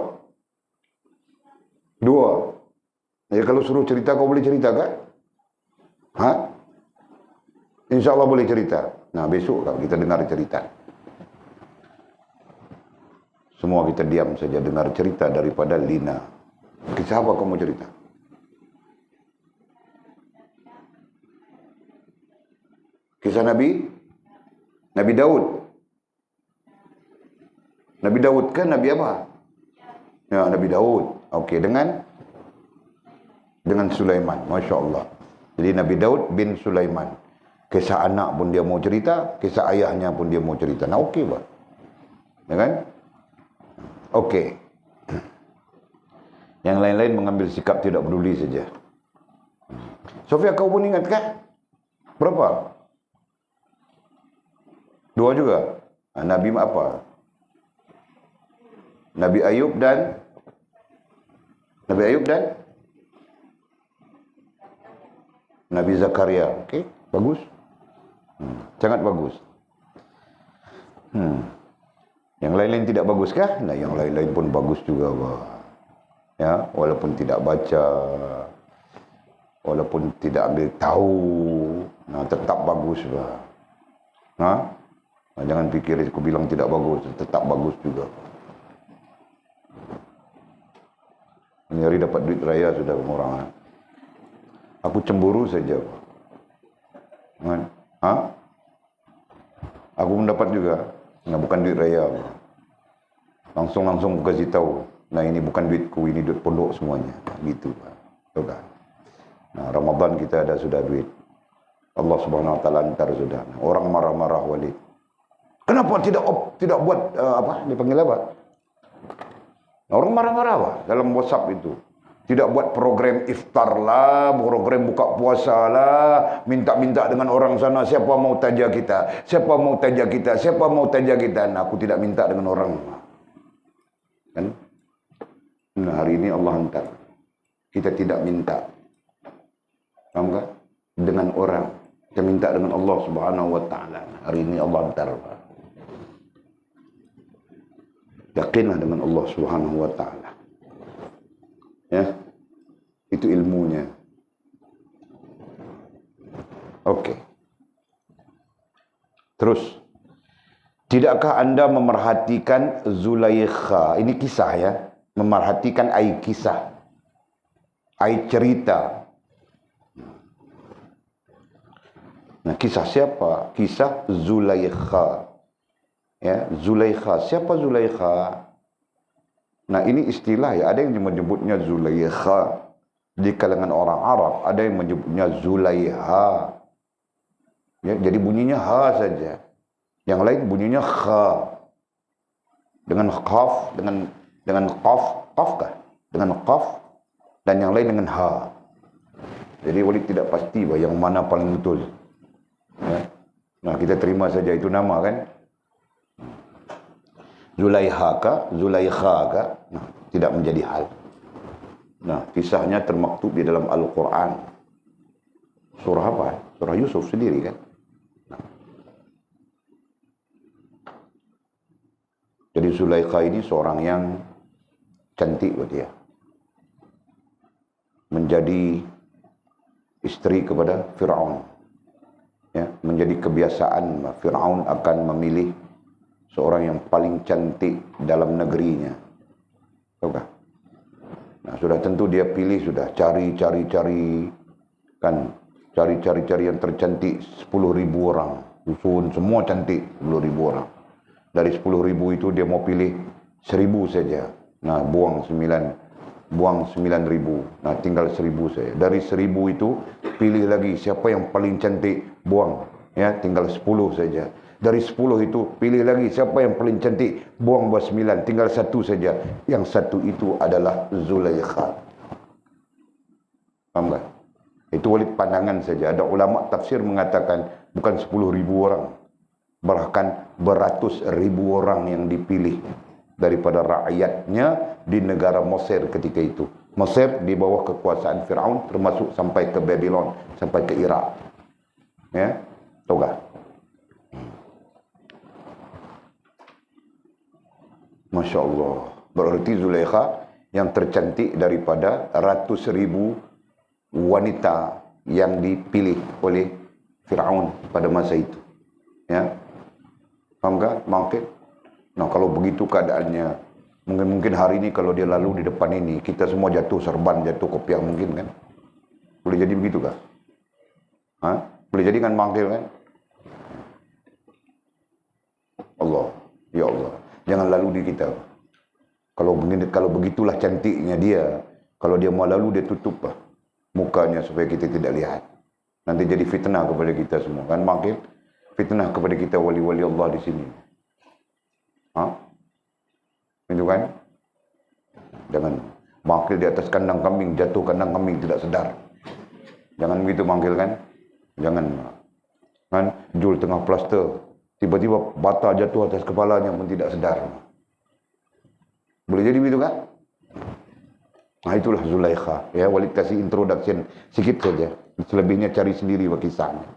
2. Ya, kalau suruh cerita, kau boleh cerita kan? Hah? InsyaAllah boleh cerita. Nah, besok kita dengar cerita. Semua kita diam saja dengar cerita daripada Lina. Kisah apa kamu cerita? Kisah Nabi Daud. Nabi Daud kan Nabi apa? Ya, Nabi Daud. Okey, dengan Sulaiman. Masya Allah. Jadi Nabi Daud bin Sulaiman. Kisah anak pun dia mau cerita, kisah ayahnya pun dia mau cerita. Nah, okey bah. Ya kan? Okey. Yang lain-lain mengambil sikap tidak peduli saja. Sofia, kau pun ingat kah? Berapa? 2 juga. Nabi apa? Nabi Ayub dan Nabi Zakaria. Okey, bagus. Sangat bagus. Yang lain-lain tidak bagus kah? Nah, yang lain-lain pun bagus juga, bah. Ya, walaupun tidak baca, walaupun tidak ambil tahu, nah tetap bagus, bah. Nah, jangan fikir aku bilang tidak bagus, tetap bagus juga. Ini hari dapat duit raya sudah orang. Aku cemburu saja. Kan? Hah? Aku mendapat juga. Nah, bukan duit raya. Langsung aku kasih tahu. Nah, ini bukan duitku, ini duit pondok semuanya. Gitu. Tahu kan? Nah, Ramadan kita ada sudah duit. Allah Subhanahu Wa Taala antar sudah. Orang marah-marah Walid. Kenapa tidak buat apa? Dipanggil apa? Orang marah-marah apa? Dalam WhatsApp itu. Tidak buat program iftar lah, program buka puasa lah, minta-minta dengan orang sana, siapa mau tajak kita, siapa mau tajak kita, siapa mau tajak kita. Nah, aku tidak minta dengan orang. Kan? Nah, hari ini Allah hantar. Kita tidak minta. Paham tak? Dengan orang. Kita minta dengan Allah Subhanahu Wa Taala. Hari ini Allah hantar. Yakinlah dengan Allah Subhanahu Wa Taala. Ya, itu ilmunya. Oke. Terus, tidakkah anda memerhatikan Zulaikha? Ini kisah ya, memerhatikan kisah, cerita. Nah, kisah siapa? Kisah Zulaikha. Ya, Zulaikha. Siapa Zulaikha? Nah, ini istilah ya, ada yang menyebutnya Zulaikha di kalangan orang Arab, ada yang menyebutnya Zulaiha. Ya, jadi bunyinya ha saja. Yang lain bunyinya kha. Dengan qaf, dengan qaf, kah? Dengan qaf, dan yang lain dengan ha. Jadi Walid tidak pasti bah yang mana paling betul. Ya. Nah, kita terima saja itu nama kan. Zulaiha kah? Zulaikha kah? Nah, tidak menjadi hal. Nah, kisahnya termaktub di dalam Al-Quran. Surah apa? Surah Yusuf sendiri kan? Nah. Jadi Zulaikha ini seorang yang cantik buat dia. Menjadi istri kepada Fir'aun. Ya, menjadi kebiasaan Fir'aun akan memilih seorang yang paling cantik dalam negerinya. Tahu tak? Nah, sudah tentu dia pilih, sudah cari kan, cari yang tercantik 10.000 orang. Susun semua cantik 10.000 orang. Dari 10.000 itu dia mau pilih 1.000 saja. Nah, buang 9.000. Nah, tinggal 1.000 saja. Dari 1.000 itu pilih lagi siapa yang paling cantik, buang. Ya, tinggal 10 saja. Dari 10 itu pilih lagi siapa yang paling cantik, buang 9, tinggal 1 saja. Yang 1 itu adalah Zulaikha. Paham tak? Itu Walid pandangan saja. Ada ulama tafsir mengatakan bukan 10.000 orang, bahkan beratus ribu orang yang dipilih daripada rakyatnya di negara Mesir ketika itu. Mesir di bawah kekuasaan Fir'aun, termasuk sampai ke Babylon, sampai ke Irak. Ya, tahu tak? Masya Allah. Berarti Zulaikha yang tercantik daripada ratus ribu wanita yang dipilih oleh Fir'aun pada masa itu. Ya, paham tak? Mungkin. Nah, kalau begitu keadaannya, mungkin hari ini kalau dia lalu di depan ini, kita semua jatuh serban, jatuh kopiah mungkin kan? Boleh jadi begitu kah? Hah? Boleh jadi kan manggil kan? Allah, ya Allah. Jangan lalu di kita. Kalau begitulah cantiknya dia, kalau dia mau lalu dia tutup lah mukanya supaya kita tidak lihat. Nanti jadi fitnah kepada kita semua. Kan makin fitnah kepada kita wali-wali Allah di sini. Hah? Itu kan? Jangan mangkil di atas kandang kambing, jatuh kandang kambing tidak sedar. Jangan begitu mangkil kan? Jangan. Kan? Jul tengah plaster, tiba-tiba bata jatuh atas kepalanya pun tidak sedar. Boleh jadi begitu kan? Nah, itulah Zulaikha. Ya, Walid kasih introduction sikit saja. Selebihnya cari sendiri kisahnya.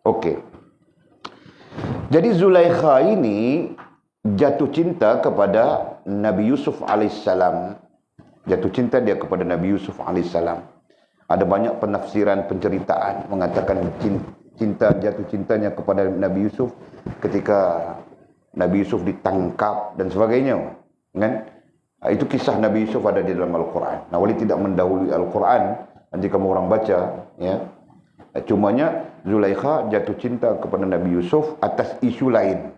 Oke. Jadi Zulaikha ini jatuh cinta kepada Nabi Yusuf alaihissalam. Jatuh cinta dia kepada Nabi Yusuf alaihissalam. Ada banyak penafsiran penceritaan mengatakan jatuh cintanya kepada Nabi Yusuf ketika Nabi Yusuf ditangkap dan sebagainya. Kan? Itu kisah Nabi Yusuf ada di dalam Al-Quran. Nah, Walid tidak mendahului Al-Quran. Nanti kamu orang baca, ya. Cumanya Zulaikha jatuh cinta kepada Nabi Yusuf atas isu lain.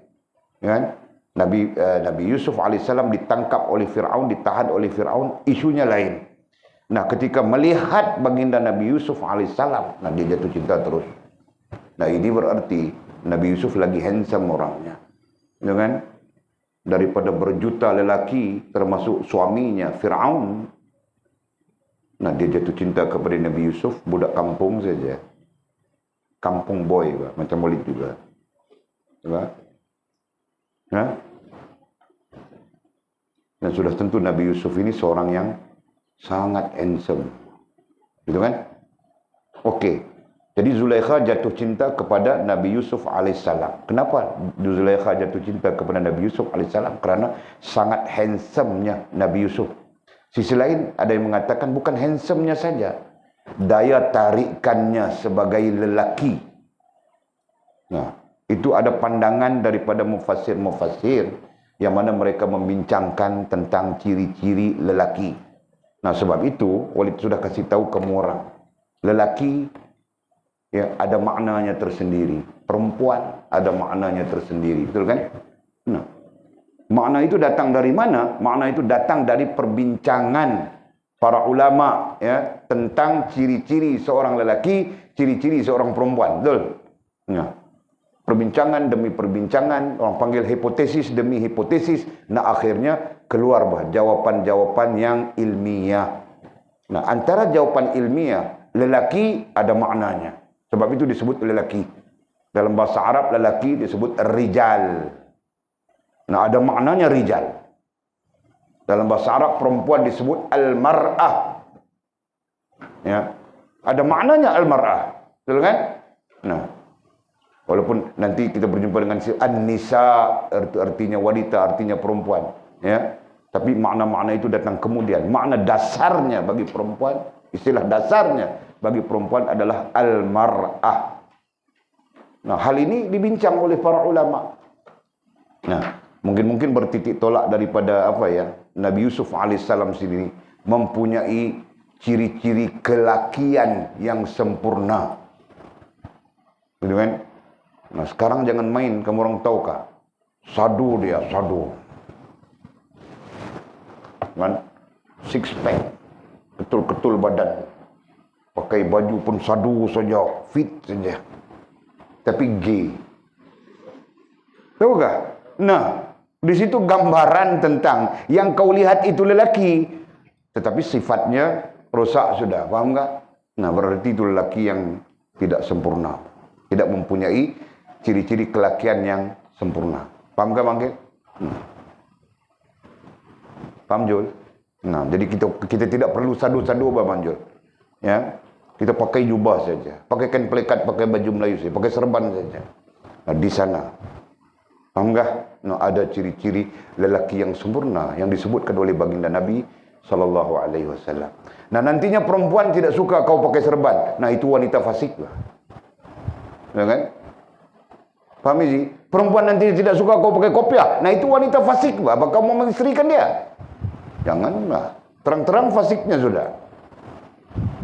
Kan? Nabi Yusuf alaihissalam ditangkap oleh Fir'aun, ditahan oleh Fir'aun, isunya lain. Nah, ketika melihat baginda Nabi Yusuf alaihissalam, nah dia jatuh cinta terus. Nah ini berarti Nabi Yusuf lagi handsome orangnya, ya kan? Daripada berjuta lelaki termasuk suaminya Fir'aun. Nah dia jatuh cinta kepada Nabi Yusuf, budak kampung saja, kampung boy, macam Walid juga, ya? Dan sudah tentu Nabi Yusuf ini seorang yang sangat handsome, gitu kan? Okey. Jadi Zulaikha jatuh cinta kepada Nabi Yusuf alaihissalam. Kenapa Zulaikha jatuh cinta kepada Nabi Yusuf alaihissalam? Kerana sangat handsome-nya Nabi Yusuf. Sisi lain ada yang mengatakan bukan handsome-nya saja, daya tarikannya sebagai lelaki. Nah, itu ada pandangan daripada mufassir-mufassir yang mana mereka membincangkan tentang ciri-ciri lelaki. Nah, sebab itu Walid sudah kasih tahu kamu orang, lelaki ya ada maknanya tersendiri, perempuan ada maknanya tersendiri, betul kan? Nah, makna itu datang dari mana? Makna itu datang dari perbincangan para ulama ya tentang ciri-ciri seorang lelaki, ciri-ciri seorang perempuan, betul? Nah, perbincangan demi perbincangan, orang panggil hipotesis demi hipotesis, nah akhirnya keluar jawapan-jawapan yang ilmiah. Nah, antara jawapan ilmiah, lelaki ada maknanya. Sebab itu disebut lelaki. Dalam bahasa Arab, lelaki disebut rijal. Nah, ada maknanya rijal. Dalam bahasa Arab, perempuan disebut al-mar'ah. Ya, ada maknanya al-mar'ah. Betul kan? Nah, walaupun nanti kita berjumpa dengan an-nisa, artinya wanita, artinya perempuan. Ya, tapi makna-makna itu datang kemudian. Makna dasarnya bagi perempuan, istilah dasarnya bagi perempuan adalah al-mar'ah. Nah, hal ini dibincang oleh para ulama. Nah, mungkin bertitik tolak daripada apa ya? Nabi Yusuf alaihissalam sendiri mempunyai ciri-ciri kelakian yang sempurna. Gitu kan? Nah, sekarang jangan main, kamu orang tahu kah? Sadu dia, sadu. Kan? Six pack. Ketul-ketul badan. Pakai baju pun sadu saja, fit saja. Tapi gay. Tahu kah? Nah, di situ gambaran tentang yang kau lihat itu lelaki, tetapi sifatnya rosak sudah. Paham tak? Nah, berarti itu lelaki yang tidak sempurna, tidak mempunyai ciri-ciri kelakian yang sempurna. Paham tak, Bangkit? Paham, Jul? Nah, jadi kita tidak perlu sadu-sadu, Bang Jul. Ya, kita pakai jubah saja, pakaikan pelekat, pakai baju Melayu saja, pakai serban saja. Nah, di sana, paham tak? Nah, ada ciri-ciri lelaki yang sempurna yang disebutkan oleh baginda Nabi sallallahu alaihi wasallam. Nah, nantinya perempuan tidak suka kau pakai serban. Nah, itu wanita fasik lah. Ya kan? Paham sih? Perempuan nanti tidak suka kau pakai kopiah. Nah, itu wanita fasik lah. Apa kau mau mengisterikan dia? Janganlah. Terang-terang fasiknya sudah.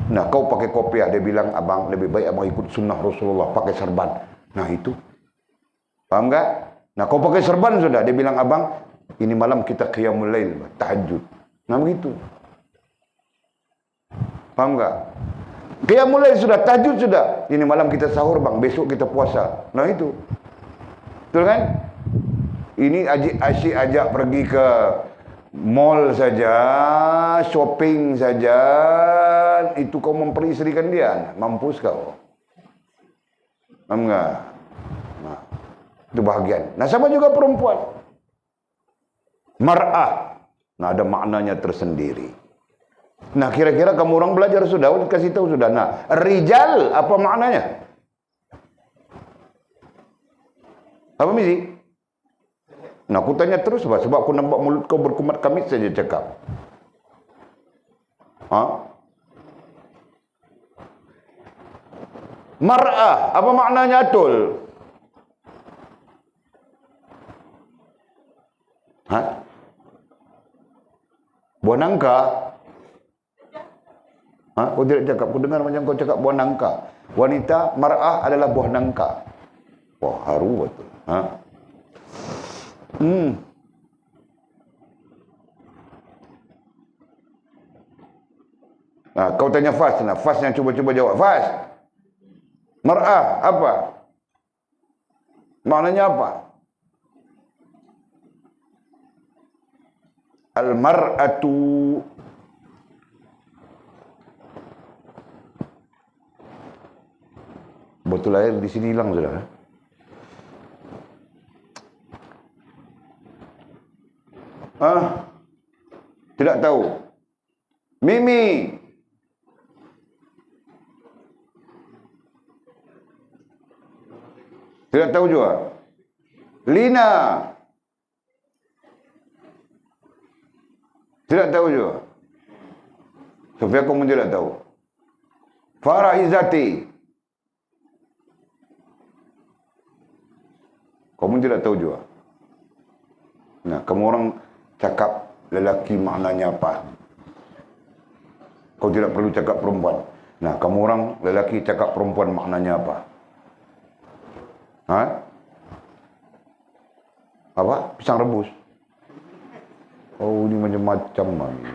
Nah, kau pakai kopiah, dia bilang, abang lebih baik abang ikut sunnah Rasulullah, pakai serban. Nah, itu. Paham tak? Nah, kau pakai serban sudah, dia bilang, abang, ini malam kita qiyamul lail, tahajud. Nah, begitu. Paham tak? Qiyamul lail sudah, tahajud sudah. Ini malam kita sahur, bang, besok kita puasa. Nah, itu. Betul kan? Ini asyik ajak pergi ke mall saja, shopping saja, itu kau memperisterikan dia. Mampus kau. Paham tak? Nah, itu bahagian. Nah, sama juga perempuan. Mar'ah. Nah, ada maknanya tersendiri. Nah, kira-kira kamu orang belajar sudah, kasih tahu sudah. Nah, rijal apa maknanya? Apa misi? Nah, aku tanya terus sebab aku nampak mulut kau berkumat kamit saja cakap. Mar'ah, apa maknanya atul? Buah nangka? Kau tidak cakap, aku dengar macam kau cakap buah nangka. Wanita mar'ah adalah buah nangka. Wah, haru betul. Nah, kau tanya Fas, nah Fas yang cuba-cuba jawab. Fas, mar'ah apa? Maknanya apa? Al-mar'atu botol air di sini hilang sudah. Tidak tahu. Mimi. Tidak tahu juga. Lina. Tidak tahu juga. Sofia kamu tidak tahu. Farah Izzati. Kamu tidak tahu juga. Nah, kamu orang cakap lelaki maknanya apa? Kau tidak perlu cakap perempuan. Nah, kamu orang lelaki cakap perempuan maknanya apa? Apa? Pisang rebus. Oh, ini macam-macam lagi.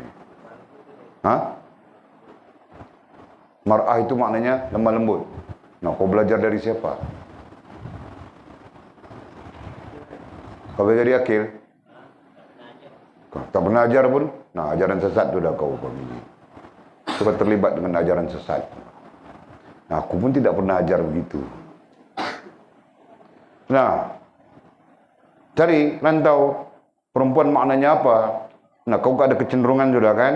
Mar'ah itu maknanya lemah lembut. Nah, kau belajar dari siapa? Kau belajar dari akil? Kau tak pernah ajar pun? Nah, ajaran sesat tu dah kau ini. Suka terlibat dengan ajaran sesat. Nah, aku pun tidak pernah ajar begitu. Nah, cari rantau perempuan maknanya apa? Nah, kau ada kecenderungan sudah kan?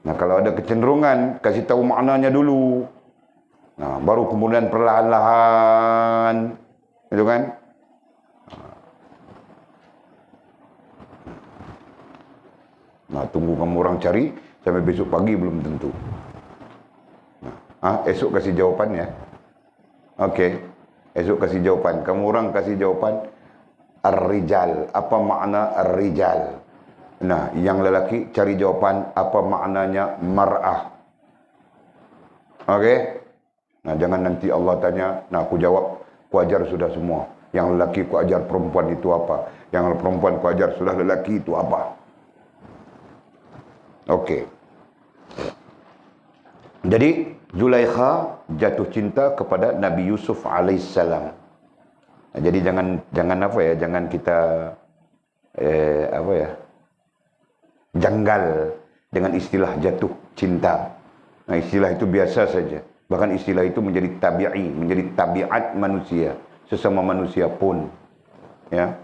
Nah, kalau ada kecenderungan, kasih tahu maknanya dulu. Nah, baru kemudian perlahan-lahan, itu kan? Nah, tunggu kamu orang cari sampai besok pagi belum tentu. Nah, esok kasih jawapan ya. Okey, esok kasih jawapan. Kamu orang kasih jawapan ar-rijal. Apa makna ar-rijal? Nah, yang lelaki cari jawapan apa maknanya mar'ah. Okey? Nah, jangan nanti Allah tanya, nah aku jawab, ku ajar sudah semua. Yang lelaki ku ajar perempuan itu apa? Yang perempuan ku ajar sudah lelaki itu apa? Okey. Jadi Zulaikha jatuh cinta kepada Nabi Yusuf alaihissalam. Nah, jadi jangan apa ya, jangan kita apa ya, janggal dengan istilah jatuh cinta. Nah, istilah itu biasa saja. Bahkan istilah itu menjadi tabi'i, menjadi tabiat manusia, sesama manusia pun. Ya.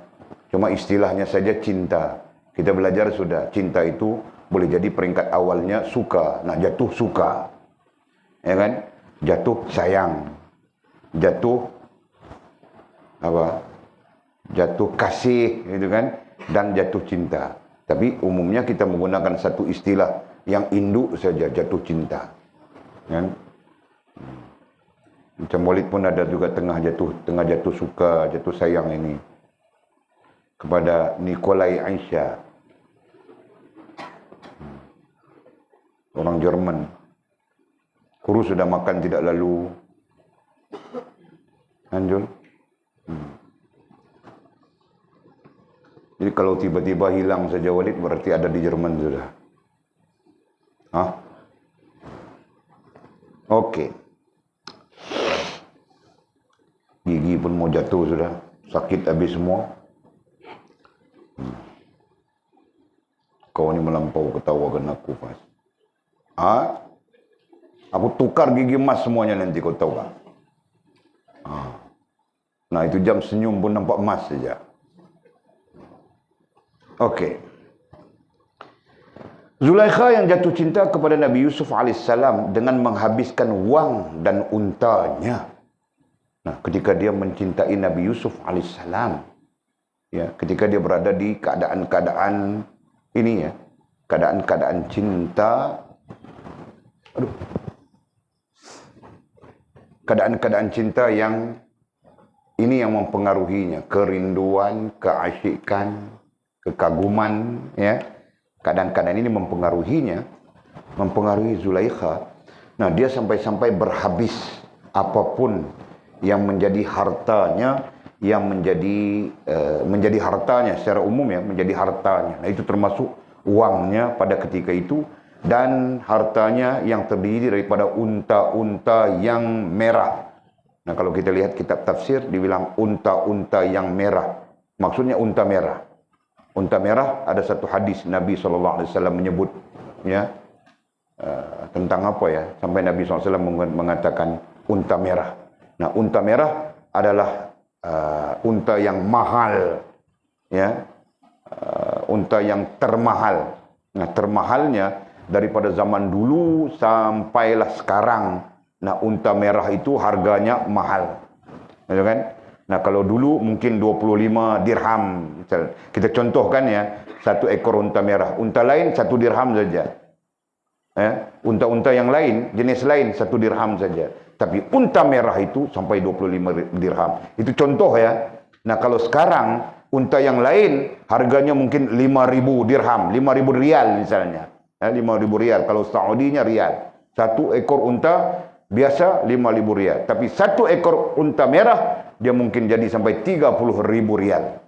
Cuma istilahnya saja cinta. Kita belajar sudah, cinta itu boleh jadi peringkat awalnya suka. Nah, jatuh suka. Ya kan? Jatuh sayang. Jatuh apa? Jatuh kasih, gitu kan? Dan jatuh cinta. Tapi umumnya kita menggunakan satu istilah yang induk saja, jatuh cinta. Kan? Macam Walid pun ada juga tengah jatuh suka, jatuh sayang ini kepada Nikolai Aisyah. Orang Jerman. Kurus sudah makan tidak lalu. Anjul. Jadi kalau tiba-tiba hilang saja Walid berarti ada di Jerman sudah. Okey. Gigi pun mau jatuh sudah. Sakit habis semua. Kau ni melampau ketawakan aku, Fas. Aku tukar gigi emas semuanya nanti, kau tahu kan? Nah, itu jam senyum pun nampak emas saja. Okey. Zulaikha yang jatuh cinta kepada Nabi Yusuf alaihissalam dengan menghabiskan wang dan untanya. Nah, ketika dia mencintai Nabi Yusuf alaihissalam, ya, ketika dia berada di keadaan-keadaan ini ya, keadaan-keadaan cinta, keadaan-keadaan cinta yang ini yang mempengaruhinya, kerinduan, keasyikan, kekaguman, ya. Keadaan-keadaan ini mempengaruhi Zulaikha. Nah, dia sampai-sampai berhabis apapun yang menjadi hartanya, yang menjadi hartanya secara umum ya, menjadi hartanya. Nah, itu termasuk uangnya pada ketika itu dan hartanya yang terdiri daripada unta-unta yang merah. Nah, kalau kita lihat kitab tafsir, dibilang unta-unta yang merah. Maksudnya unta merah. Unta merah, ada satu hadis Nabi SAW menyebut, ya, tentang apa ya, sampai Nabi SAW mengatakan unta merah. Nah, unta merah adalah unta yang mahal, ya, unta yang termahal. Nah, termahalnya daripada zaman dulu sampailah sekarang. Nah, unta merah itu harganya mahal, gitu kan? Nah, kalau dulu mungkin 25 dirham. Kita contohkan ya, satu ekor unta merah. Unta lain 1 dirham saja. Unta-unta yang lain, jenis lain 1 dirham saja. Tapi unta merah itu sampai 25 dirham. Itu contoh ya. Nah, kalau sekarang unta yang lain harganya mungkin 5.000 dirham, 5.000 rial misalnya. 5.000 rial. Kalau Saudinya rial. Satu ekor unta biasa 5.000 rial. Tapi satu ekor unta merah dia mungkin jadi sampai 30.000 rial.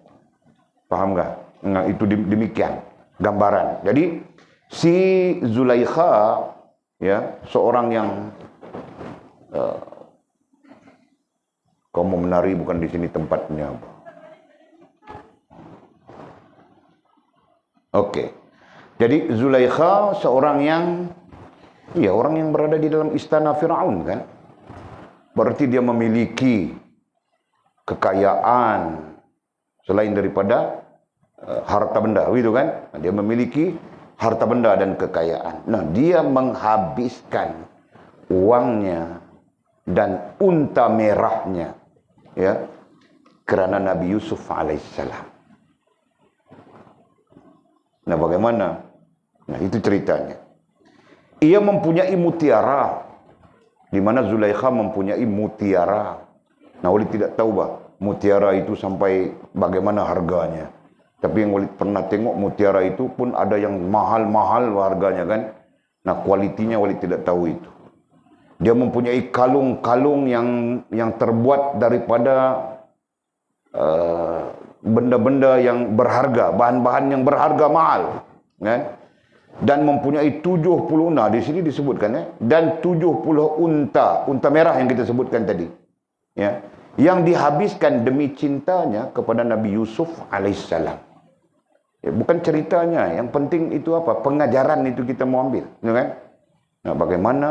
Paham nggak? Nah, itu demikian gambaran. Jadi si Zulaikha, ya, seorang yang kau mau menari bukan di sini tempatnya. Oke. Jadi Zulaikha seorang yang, ya, orang yang berada di dalam istana Firaun kan. Berarti dia memiliki kekayaan selain daripada harta benda, gitu kan? Dia memiliki harta benda dan kekayaan. Nah, dia menghabiskan uangnya dan unta merahnya, ya, kerana Nabi Yusuf alaihissalam. Nah, bagaimana? Nah, itu ceritanya. Ia mempunyai mutiara, di mana Zulaikha mempunyai mutiara. Nah, Walid tidak tahu mutiara itu sampai bagaimana harganya. Tapi yang Walid pernah tengok, mutiara itu pun ada yang mahal-mahal harganya kan. Nah, kualitinya Walid tidak tahu itu. Dia mempunyai kalung-kalung yang terbuat daripada benda-benda yang berharga, bahan-bahan yang berharga mahal, kan? Dan mempunyai 70, nah di sini disebutkan ya, dan 70 unta merah yang kita sebutkan tadi, ya, yang dihabiskan demi cintanya kepada Nabi Yusuf alaihissalam. Ya, bukan ceritanya, yang penting itu apa? Pengajaran itu kita mau ambil, ya kan? Nah, bagaimana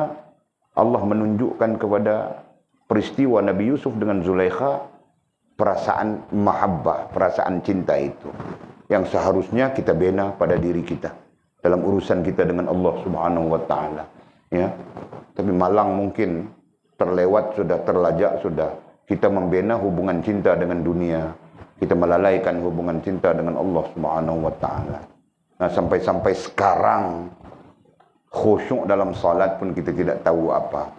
Allah menunjukkan kepada peristiwa Nabi Yusuf dengan Zulaikha perasaan mahabbah, perasaan cinta itu yang seharusnya kita bina pada diri kita dalam urusan kita dengan Allah Subhanahu wa taala, ya. Tapi malang mungkin terlewat sudah, terlajak sudah. Kita membina hubungan cinta dengan dunia, kita melalaikan hubungan cinta dengan Allah Subhanahu wa taala. Nah, sampai-sampai sekarang khusyuk dalam salat pun kita tidak tahu apa.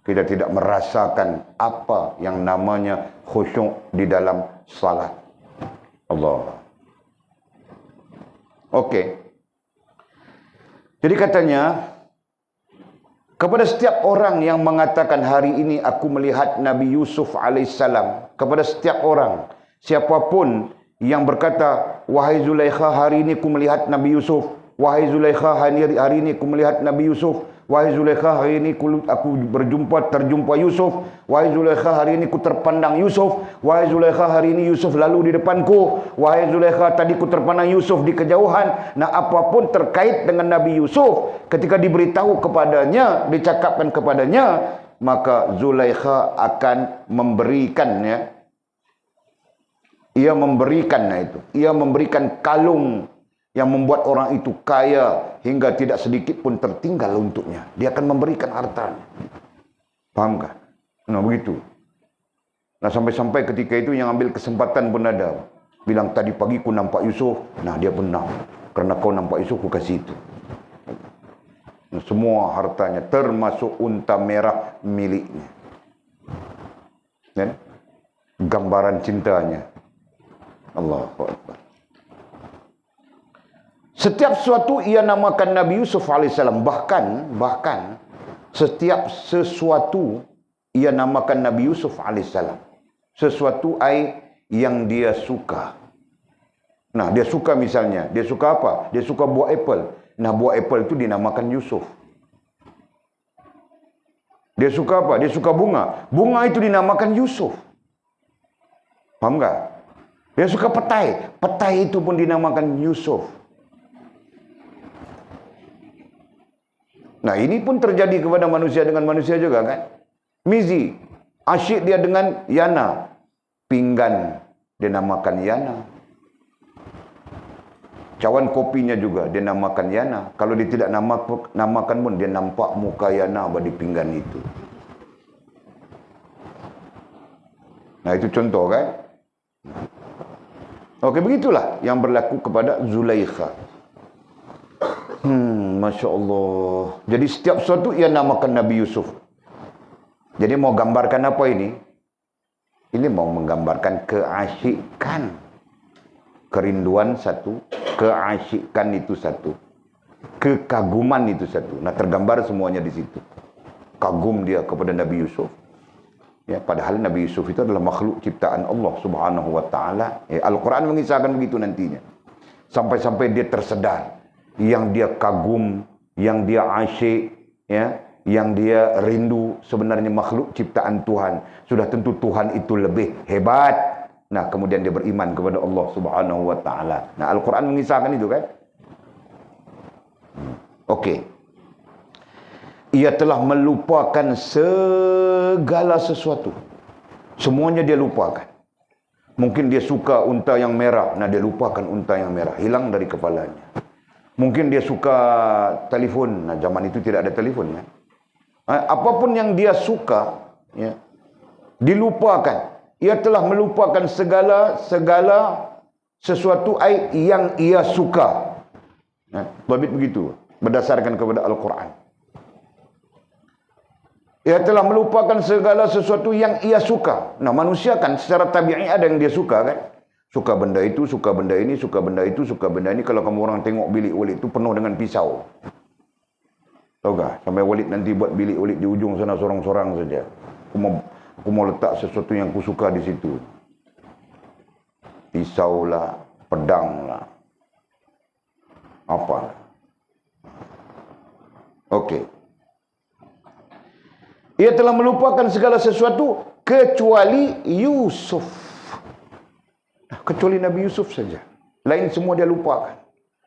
Kita tidak merasakan apa yang namanya khusyuk di dalam salat. Allah. Okey. Jadi katanya, kepada setiap orang yang mengatakan hari ini aku melihat Nabi Yusuf alaihissalam, kepada setiap orang, siapapun yang berkata, wahai Zulaikha, hari ini aku melihat Nabi Yusuf, wahai Zulaikha, hari ini aku melihat Nabi Yusuf, wahai Zulaikha, hari ini aku terjumpa Yusuf, wahai Zulaikha, hari ini aku terpandang Yusuf, wahai Zulaikha, hari ini Yusuf lalu di depanku, wahai Zulaikha, tadi aku terpandang Yusuf di kejauhan. Nah, apapun terkait dengan Nabi Yusuf, ketika diberitahu kepadanya, dicakapkan kepadanya, maka Zulaikha akan memberikannya. Ia memberikan kalung yang membuat orang itu kaya hingga tidak sedikit pun tertinggal untuknya. Dia akan memberikan hartanya. Paham kan? Nah, begitu. Nah, sampai-sampai ketika itu yang ambil kesempatan pun ada. Bilang, tadi pagi ku nampak Yusuf. Nah, dia benar. Karena kau nampak Yusuf, ku kasih itu. Nah, semua hartanya, termasuk unta merah miliknya. Dan gambaran cintanya. Allahu Akbar. Setiap sesuatu ia namakan Nabi Yusuf alaihissalam. Bahkan setiap sesuatu ia namakan Nabi Yusuf alaihissalam. Sesuatu yang dia suka. Nah, dia suka misalnya, dia suka apa? Dia suka buah apple. Nah, buah apple itu dinamakan Yusuf. Dia suka apa? Dia suka bunga. Bunga itu dinamakan Yusuf. Faham tak? Dia suka petai. Petai itu pun dinamakan Yusuf. Nah, ini pun terjadi kepada manusia dengan manusia juga kan. Mizi, asyik dia dengan Yana. Pinggan, dia namakan Yana. Cawan kopinya juga dia namakan Yana. Kalau dia tidak namakan pun dia nampak muka Yana di pinggan itu. Nah, itu contoh kan. Okey, begitulah yang berlaku kepada Zulaikha. Masya Allah. Jadi setiap sesuatu ia namakan Nabi Yusuf. Jadi mau gambarkan apa ini? Ini mau menggambarkan keasyikan. Kerinduan satu, keasyikan itu satu, kekaguman itu satu. Nah, tergambar semuanya di situ. Kagum dia kepada Nabi Yusuf. Ya, padahal Nabi Yusuf itu adalah makhluk ciptaan Allah Subhanahu wa taala. Ya, Al-Quran mengisahkan begitu nantinya. Sampai-sampai dia tersedar yang dia kagum, yang dia asyik, ya, yang dia rindu sebenarnya makhluk ciptaan Tuhan. Sudah tentu Tuhan itu lebih hebat. Nah, kemudian dia beriman kepada Allah Subhanahu wa taala. Nah, Al-Quran mengisahkan itu kan? Okey. Ia telah melupakan segala sesuatu. Semuanya dia lupakan. Mungkin dia suka unta yang merah. Nah, dia lupakan unta yang merah. Hilang dari kepalanya. Mungkin dia suka telefon. Nah, zaman itu tidak ada telefon kan? Apapun yang dia suka, ya, dilupakan. Ia telah melupakan segala sesuatu yang ia suka. Babit begitu berdasarkan kepada Al-Quran. Ia telah melupakan segala sesuatu yang ia suka. Nah, manusia kan secara tabi'i ada yang dia suka kan? Suka benda itu, suka benda ini, suka benda itu, suka benda ini. Kalau kamu orang tengok bilik Walid itu penuh dengan pisau. Tahu tak? Sampai Walid nanti buat bilik Walid di ujung sana sorang-sorang saja. Aku mau letak sesuatu yang aku suka di situ. Pisau lah, pedang lah, apa? Okey. Ia telah melupakan segala sesuatu kecuali Yusuf. Kecuali Nabi Yusuf saja. Lain semua dia lupakan.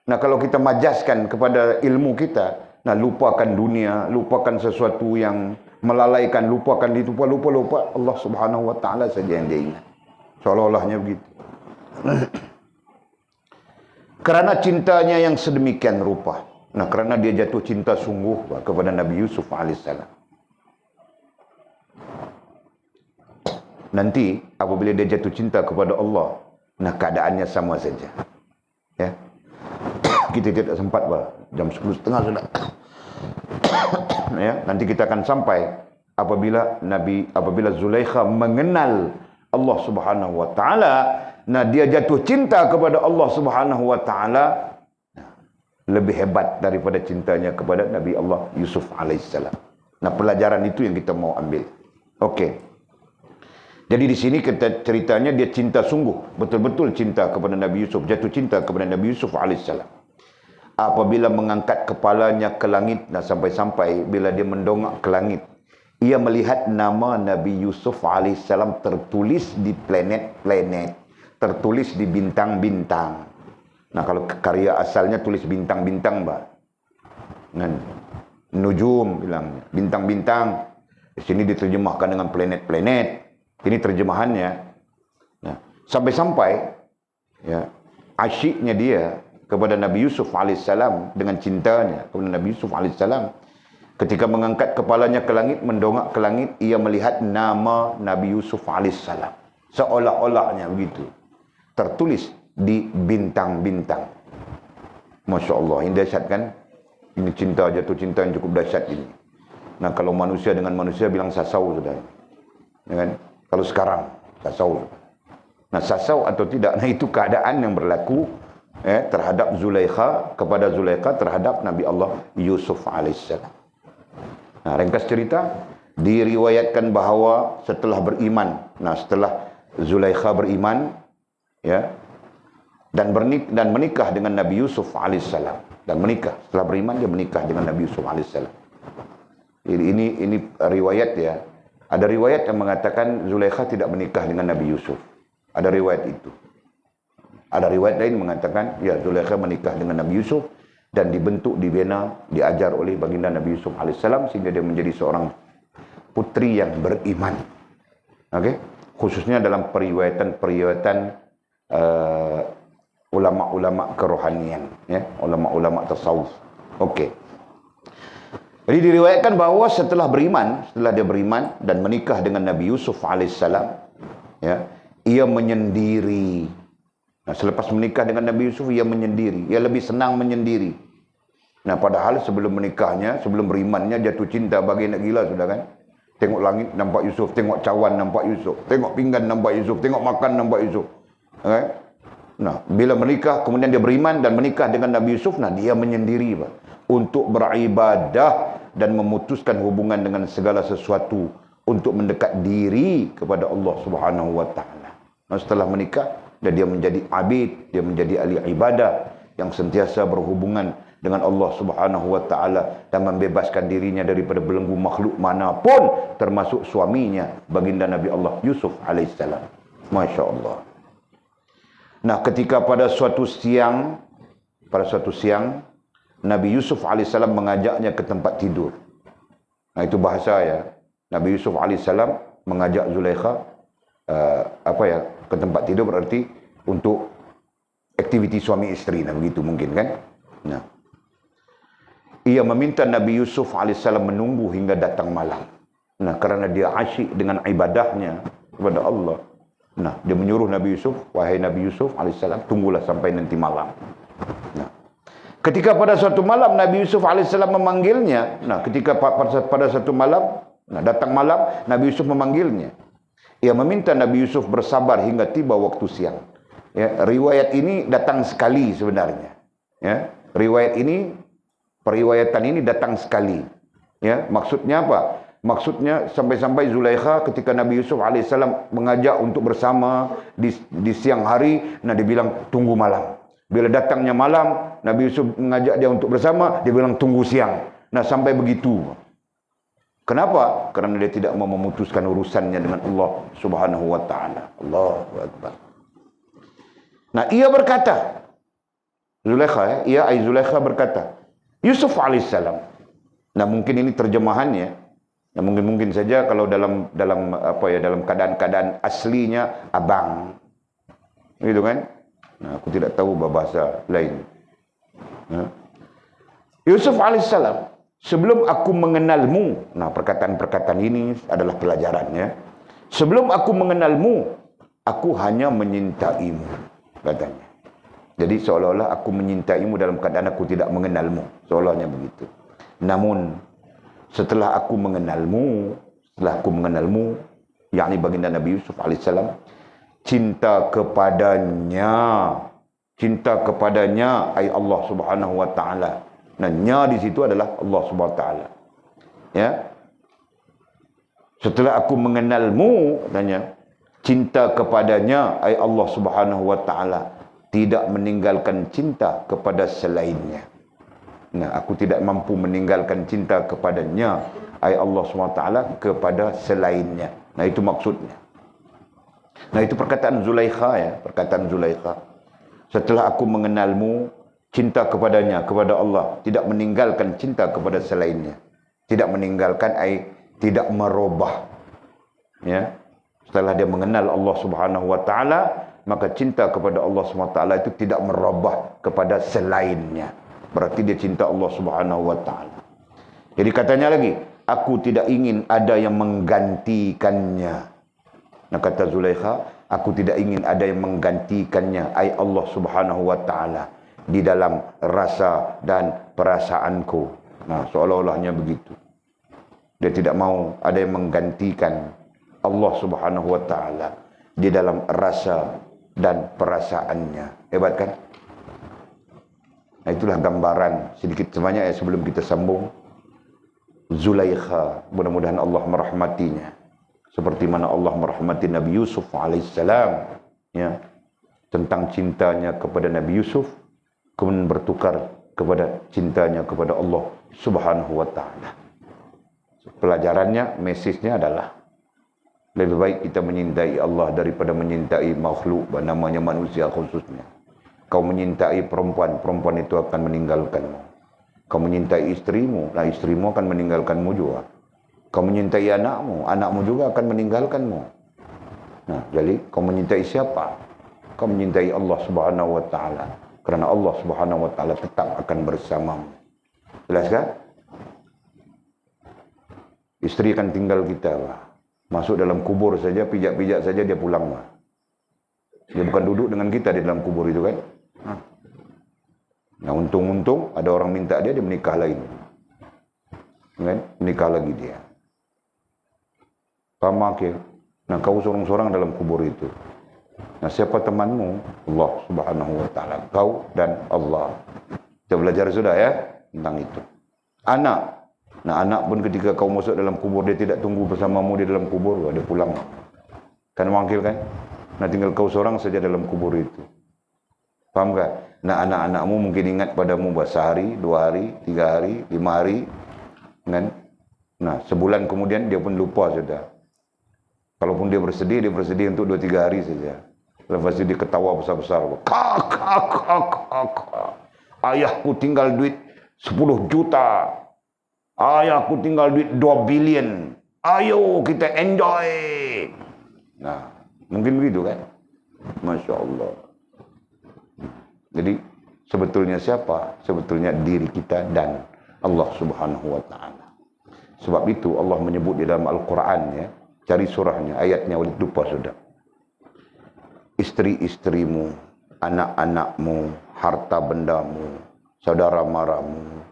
Nah, kalau kita majaskan kepada ilmu kita, nah, lupakan dunia, lupakan sesuatu yang melalaikan, lupakan itu, lupa Allah Subhanahu wa taala saja yang dia ingat. Seolah-olahnya begitu. Kerana cintanya yang sedemikian rupa. Nah, kerana dia jatuh cinta sungguh kepada Nabi Yusuf alaihissalam. Nanti apabila dia jatuh cinta kepada Allah, nah, keadaannya sama saja. Ya. Kita tidak sempat jam 10.30 sudah. Ya, nanti kita akan sampai apabila Zulaikha mengenal Allah Subhanahu wa taala, nah, dia jatuh cinta kepada Allah Subhanahu wa taala lebih hebat daripada cintanya kepada Nabi Allah Yusuf alaihissalam. Nah, pelajaran itu yang kita mau ambil. Okey. Jadi di sini kita ceritanya dia cinta sungguh, betul-betul cinta kepada Nabi Yusuf, jatuh cinta kepada Nabi Yusuf alaihissalam. Apabila mengangkat kepalanya ke langit, dan sampai-sampai bila dia mendongak ke langit, ia melihat nama Nabi Yusuf alaihissalam tertulis di planet-planet, tertulis di bintang-bintang. Nah, kalau karya asalnya tulis bintang-bintang, nujum bilangnya, bintang-bintang. Di sini diterjemahkan dengan planet-planet. Ini terjemahannya. Nah, sampai-sampai ya, asyiknya dia kepada Nabi Yusuf alaihissalam, dengan cintanya kepada Nabi Yusuf alaihissalam, ketika mengangkat kepalanya ke langit, mendongak ke langit, ia melihat nama Nabi Yusuf alaihissalam. Seolah-olahnya begitu. Tertulis di bintang-bintang. Masya Allah, ini dahsyat kan? Ini cinta, jatuh cinta yang cukup dahsyat ini. Nah, kalau manusia dengan manusia bilang sasau sudah. Ya kan? Kalau sekarang, sasau. Nah, sasau atau tidak, nah itu keadaan yang berlaku terhadap Zulaikha, kepada Zulaikha terhadap Nabi Allah Yusuf alaihissalam. Nah, ringkas cerita, diriwayatkan bahawa setelah beriman, nah setelah Zulaikha beriman, ya, dan menikah dengan Nabi Yusuf alaihissalam, dan menikah, setelah beriman dia menikah dengan Nabi Yusuf alaihissalam. Ini riwayat ya. Ada riwayat yang mengatakan Zulaikha tidak menikah dengan Nabi Yusuf. Ada riwayat itu. Ada riwayat lain mengatakan ya Zulaikha menikah dengan Nabi Yusuf dan dibentuk, dibina, diajar oleh baginda Nabi Yusuf alaihissalam sehingga dia menjadi seorang putri yang beriman. Okey, khususnya dalam periwayatan ulama-ulama kerohanian, ya, ulama-ulama tasawuf. Okey. Jadi diriwayatkan bahawa setelah dia beriman dan menikah dengan Nabi Yusuf alaihissalam, ya, ia menyendiri. Nah, selepas menikah dengan Nabi Yusuf, ia menyendiri. Ia lebih senang menyendiri. Nah, padahal sebelum menikahnya, sebelum berimannya, jatuh cinta bagi nak gila sudah kan. Tengok langit nampak Yusuf, tengok cawan nampak Yusuf, tengok pinggan nampak Yusuf, tengok makan nampak Yusuf. Okay? Nah, bila menikah, kemudian dia beriman dan menikah dengan Nabi Yusuf, nah dia menyendiri untuk beribadah dan memutuskan hubungan dengan segala sesuatu untuk mendekat diri kepada Allah Subhanahu wa taala. Nah, setelah menikah, dia menjadi abid, dia menjadi ahli ibadah yang sentiasa berhubungan dengan Allah Subhanahu wa taala dan membebaskan dirinya daripada belenggu makhluk manapun termasuk suaminya baginda Nabi Allah Yusuf alaihissalam. Masya-Allah. Nah, ketika pada suatu siang Nabi Yusuf alaihissalam mengajaknya ke tempat tidur. Nah, itu bahasa ya. Nabi Yusuf alaihissalam mengajak Zulaikha ke tempat tidur, berarti untuk aktiviti suami isteri, nah begitu mungkin kan. Nah, ia meminta Nabi Yusuf alaihissalam menunggu hingga datang malam. Nah, kerana dia asyik dengan ibadahnya kepada Allah. Nah, dia menyuruh Nabi Yusuf, wahai Nabi Yusuf alaihissalam, tunggulah sampai nanti malam. Nah, ketika pada suatu malam Nabi Yusuf alaihissalam memanggilnya. Nah, ketika pada satu malam, datang malam, Nabi Yusuf memanggilnya. Ia meminta Nabi Yusuf bersabar hingga tiba waktu siang. Ya, riwayat ini datang sekali sebenarnya. Ya, periwayatan ini datang sekali. Ya, maksudnya apa? Maksudnya sampai-sampai Zulaikha ketika Nabi Yusuf alaihissalam mengajak untuk bersama di siang hari, nah dia bilang tunggu malam. Bila datangnya malam, Nabi Yusuf mengajak dia untuk bersama, dia bilang tunggu siang. Nah, sampai begitu. Kenapa? Kerana dia tidak mau memutuskan urusannya dengan Allah Subhanahu wa taala. Allahu akbar. Nah, ia berkata, Zulaikha, Zulaikha berkata, Yusuf alaihissalam. Nah, mungkin ini terjemahannya. Nah, mungkin saja kalau dalam keadaan aslinya abang. Gitu kan? Nah, aku tidak tahu bahasa lain. Nah, Yusuf alaihissalam, sebelum aku mengenalmu. Nah, perkataan-perkataan ini adalah pelajarannya. Sebelum aku mengenalmu, aku hanya menyintaimu, katanya. Jadi seolah-olah aku menyintaimu dalam keadaan aku tidak mengenalmu. Seolah-olahnya begitu. Namun setelah aku mengenalmu, yakni baginda Nabi Yusuf alaihissalam, cinta kepadanya ay Allah Subhanahu wa taala. Nah, nya di situ adalah Allah Subhanahu wa taala. Ya. Setelah aku mengenalmu, katanya, cinta kepadanya ay Allah Subhanahu wa taala, tidak meninggalkan cinta kepada selainnya. Nah, aku tidak mampu meninggalkan cinta kepadanya ay Allah SWT kepada selainnya. Nah, itu maksudnya. Nah, itu perkataan Zulaikha ya, perkataan Zulaikha. Setelah aku mengenalmu, cinta kepadanya, kepada Allah, tidak meninggalkan cinta kepada selainnya. Tidak meninggalkan ay tidak merubah. Ya. Setelah dia mengenal Allah Subhanahu wa taala, maka cinta kepada Allah Subhanahu wa taala itu tidak merubah kepada selainnya. Berarti dia cinta Allah Subhanahu wa taala. Jadi katanya lagi, aku tidak ingin ada yang menggantikannya. Nah, kata Zulaikha, aku tidak ingin ada yang menggantikannya ay Allah Subhanahu wa taala di dalam rasa dan perasaanku. Nah, seolah-olahnya begitu. Dia tidak mau ada yang menggantikan Allah Subhanahu wa taala di dalam rasa dan perasaannya. Hebat kan? Nah, itulah gambaran sedikit sebanyak ya sebelum kita sambung. Zulaikha, mudah-mudahan Allah merahmatinya seperti mana Allah merahmati Nabi Yusuf alaihissalam, ya, tentang cintanya kepada Nabi Yusuf kemudian bertukar kepada cintanya kepada Allah Subhanahu wa taala. Pelajarannya, mesejnya adalah lebih baik kita menyintai Allah daripada menyintai makhluk, namanya manusia khususnya. Kau menyintai perempuan, perempuan itu akan meninggalkanmu. Kau menyintai istrimu, nah istrimu akan meninggalkanmu juga. Kau menyintai anakmu, anakmu juga akan meninggalkanmu. Nah, jadi kau menyintai siapa? Kau menyintai Allah Subhanahu wa taala. Karena Allah Subhanahu wa taala tetap akan bersamamu. Jelas kan? Istri akan tinggal kita, Pak. Masuk dalam kubur saja, pijak-pijak saja dia pulang, Pak. Dia bukan duduk dengan kita di dalam kubur itu kan. Nah, untung-untung ada orang minta dia menikah lagi. Kan? Menikah lagi dia. Pamakil. Nah, kau sorang-sorang dalam kubur itu. Nah, siapa temanmu? Allah Subhanahu wa taala. Kau dan Allah. Kita belajar sudah ya tentang itu. Anak. Nah, anak pun ketika kau masuk dalam kubur, dia tidak tunggu bersamamu di dalam kubur, dia pulang. Kan manggil kan? Nah, tinggal kau seorang saja dalam kubur itu. Paham tak? Nah, anak-anakmu mungkin ingat padamu sehari, 2 hari, 3 hari, 5 hari. Kan? Nah, sebulan kemudian dia pun lupa sudah. Kalaupun dia bersedih untuk 2-3 hari saja. Lepas itu dia ketawa besar-besar. Kak. Ayahku tinggal duit 10 juta. Ayahku tinggal duit 2 billion. Ayo kita enjoy. Nah, mungkin begitu kan? Masya Allah. Jadi, sebetulnya siapa? Sebetulnya diri kita dan Allah Subhanahu wa ta'ala. Sebab itu Allah menyebut di dalam Al-Quran ya. Cari surahnya, ayatnya oleh lupa sudah. Istri-istrimu, anak-anakmu, harta bendamu, saudara maramu,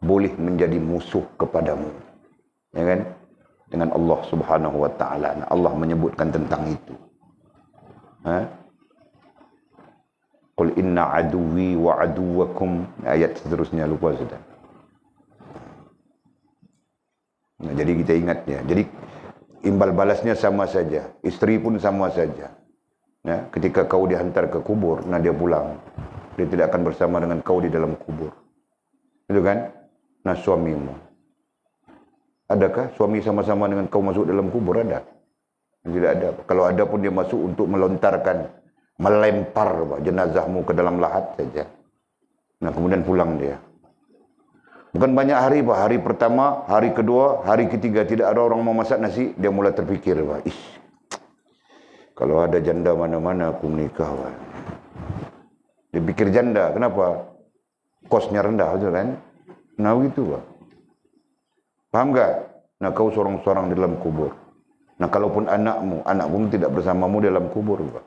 boleh menjadi musuh kepadamu. Ya kan? Dengan Allah Subhanahu wa ta'ala. Allah menyebutkan tentang itu. Qul inna aduwi wa aduwakum. Ayat seterusnya lupa sudah. Nah, jadi kita ingat ya. Jadi imbal balasnya sama saja. Istri pun sama saja. Ya, ketika kau dihantar ke kubur, nah dia pulang. Dia tidak akan bersama dengan kau di dalam kubur. Itu kan? Nah, suamimu. Adakah suami sama-sama dengan kau masuk dalam kubur? Ada? Tidak ada. Kalau ada pun dia masuk untuk melontarkan, melempar jenazahmu ke dalam lahat saja. Nah, kemudian pulang dia. Bukan banyak hari, Pak. Hari pertama, hari kedua, hari ketiga tidak ada orang mau masak nasi, dia mulai terfikir, Pak. Kalau ada janda mana-mana aku menikah, Pak. Dia pikir janda. Kenapa? Kosnya rendah, kan? Nah, begitu, Pak. Paham tak? Nah, kau sorang-sorang di dalam kubur. Nah, kalaupun anakmu pun tidak bersamamu dalam kubur, Pak.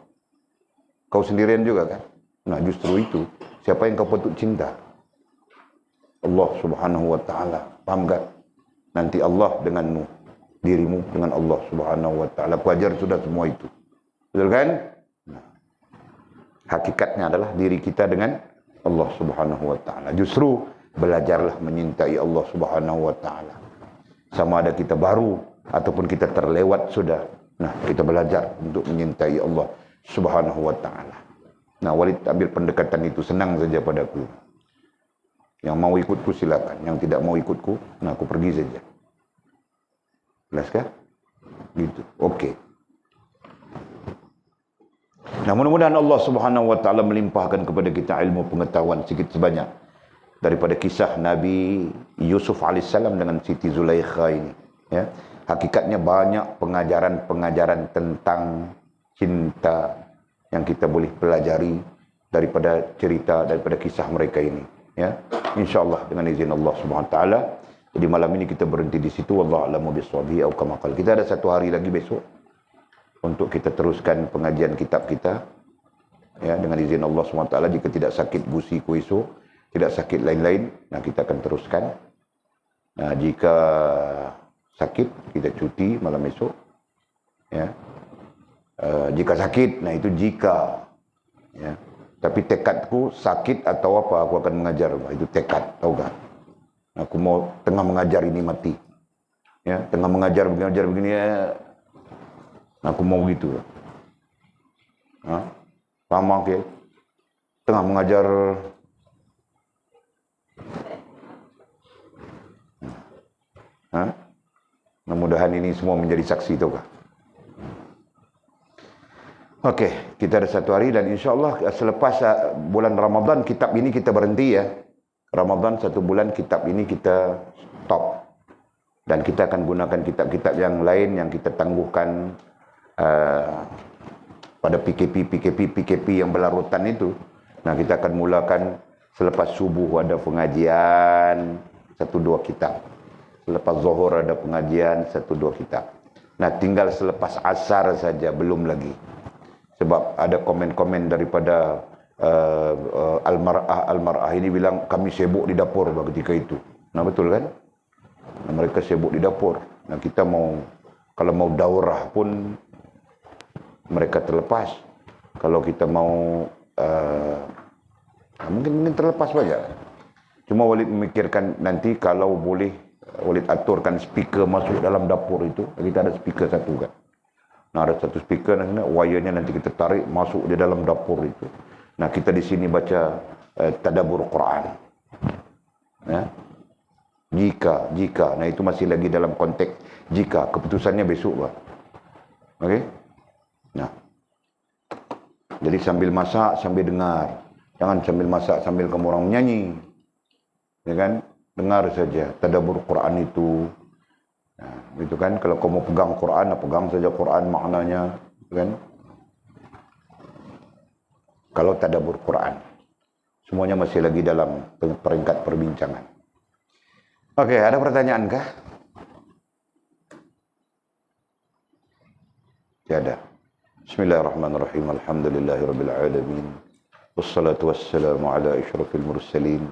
Kau sendirian juga, kan? Nah, justru itu. Siapa yang kau patut cinta? Allah Subhanahu wa ta'ala. Paham tak? Nanti Allah denganmu. Dirimu dengan Allah Subhanahu wa ta'ala. Wajar sudah semua itu. Betul kan? Nah, hakikatnya adalah diri kita dengan Allah Subhanahu wa ta'ala. Justru belajarlah menyintai Allah Subhanahu wa ta'ala. Sama ada kita baru ataupun kita terlewat sudah. Nah, kita belajar untuk menyintai Allah Subhanahu wa ta'ala. Nah, Walid ambil pendekatan itu, senang saja padaku. Yang mau ikutku silakan, yang tidak mau ikutku, nah aku pergi saja. Jelas kah? Gitu. Okey. Nah, mudah-mudahan Allah Subhanahu wa ta'ala melimpahkan kepada kita ilmu pengetahuan sikit sebanyak daripada kisah Nabi Yusuf alaihissalam dengan Siti Zulaikha ini. Ya. Hakikatnya banyak pengajaran-pengajaran tentang cinta yang kita boleh pelajari daripada cerita, daripada kisah mereka ini. Ya. InsyaAllah dengan izin Allah Subhanahu wa ta'ala. Jadi malam ini kita berhenti di situ. Wallahu a'lamu bishawab. Kita ada 1 hari lagi besok untuk kita teruskan pengajian kitab kita. Ya, dengan izin Allah SWT, jika tidak sakit gusiku esok, tidak sakit lain-lain, nah kita akan teruskan. Nah, jika sakit, kita cuti malam esok. Ya. Jika sakit, nah itu jika. Ya. Tapi tekadku sakit atau apa, aku akan mengajar. Itu tekad, tahu tak? Aku mau tengah mengajar ini mati. Ya, tengah mengajar begini ya. Aku mau gitu. Paham ke? Tengah mengajar. Mudah-mudahan ini semua menjadi saksi itu. Okey, kita ada satu hari dan insya-Allah selepas bulan Ramadan kitab ini kita berhenti ya. Ramadan 1 bulan kitab ini kita stop. Dan kita akan gunakan kitab-kitab yang lain yang kita tangguhkan pada PKP yang berlarutan itu. Nah, kita akan mulakan selepas subuh ada pengajian 1-2 kitab. Selepas zuhur ada pengajian 1-2 kitab. Nah, tinggal selepas asar saja, belum lagi. Sebab ada komen-komen daripada Al-Mar'ah ini bilang kami sibuk di dapur ketika itu. Nah, betul kan? Nah, mereka sibuk di dapur. Nah, kita kalau mau daurah pun mereka terlepas. Kalau kita mau mungkin terlepas saja. Cuma Walid memikirkan nanti kalau boleh Walid aturkan speaker masuk dalam dapur itu. Kita ada speaker satu kan. Nah, ada satu speaker, wayarnya nanti kita tarik masuk di dalam dapur itu. Nah, kita di sini baca tadabbur Quran. Ya. Jika. Nah, itu masih lagi dalam konteks jika. Keputusannya besok, Pak. Okey? Nah. Jadi sambil masak, sambil dengar. Jangan sambil masak, sambil kamu orang menyanyi. Ya kan? Dengar saja tadabbur Quran itu. Nah, gitu kan, kalau kamu pegang Quran, pegang saja Quran maknanya, kan? Kalau tadabbur Quran, semuanya masih lagi dalam peringkat perbincangan. Okey, ada pertanyaan kah? Tiada. Bismillahirrahmanirrahim. Alhamdulillahirabbil alamin. Wassalatu wassalamu ala asyrafil mursalin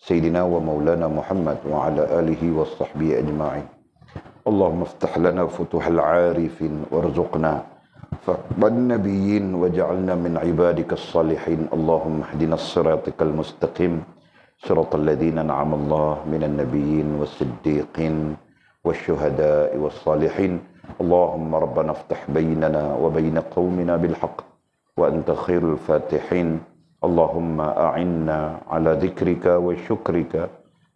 sayyidina wa maulana Muhammad wa ala alihi washabbihi ajma'in. اللهم افتح لنا فتوح العارفين وارزقنا فقد النبيين واجعلنا من عبادك الصالحين. اللهم اهدنا الصراط المستقيم صراط الذين أنعم الله من النبيين والصديقين والشهداء والصالحين. اللهم ربنا افتح بيننا وبين قومنا بالحق وأنت خير الفاتحين. اللهم أعنا على ذكرك وشكرك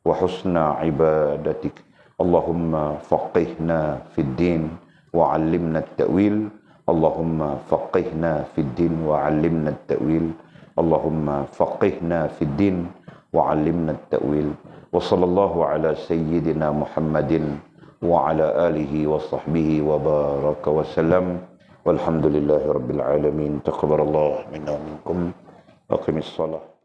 وحسن عبادتك. اللهم فقهنا في الدين وعلمنا التأويل. اللهم فقهنا في الدين وعلمنا التأويل. اللهم فقهنا في الدين وعلمنا التأويل. وصلى الله على سيدنا محمد وعلى آله وصحبه وبارك وسلم. والحمد لله رب العالمين. تقبل الله منا ومنكم. أقم الصلاة.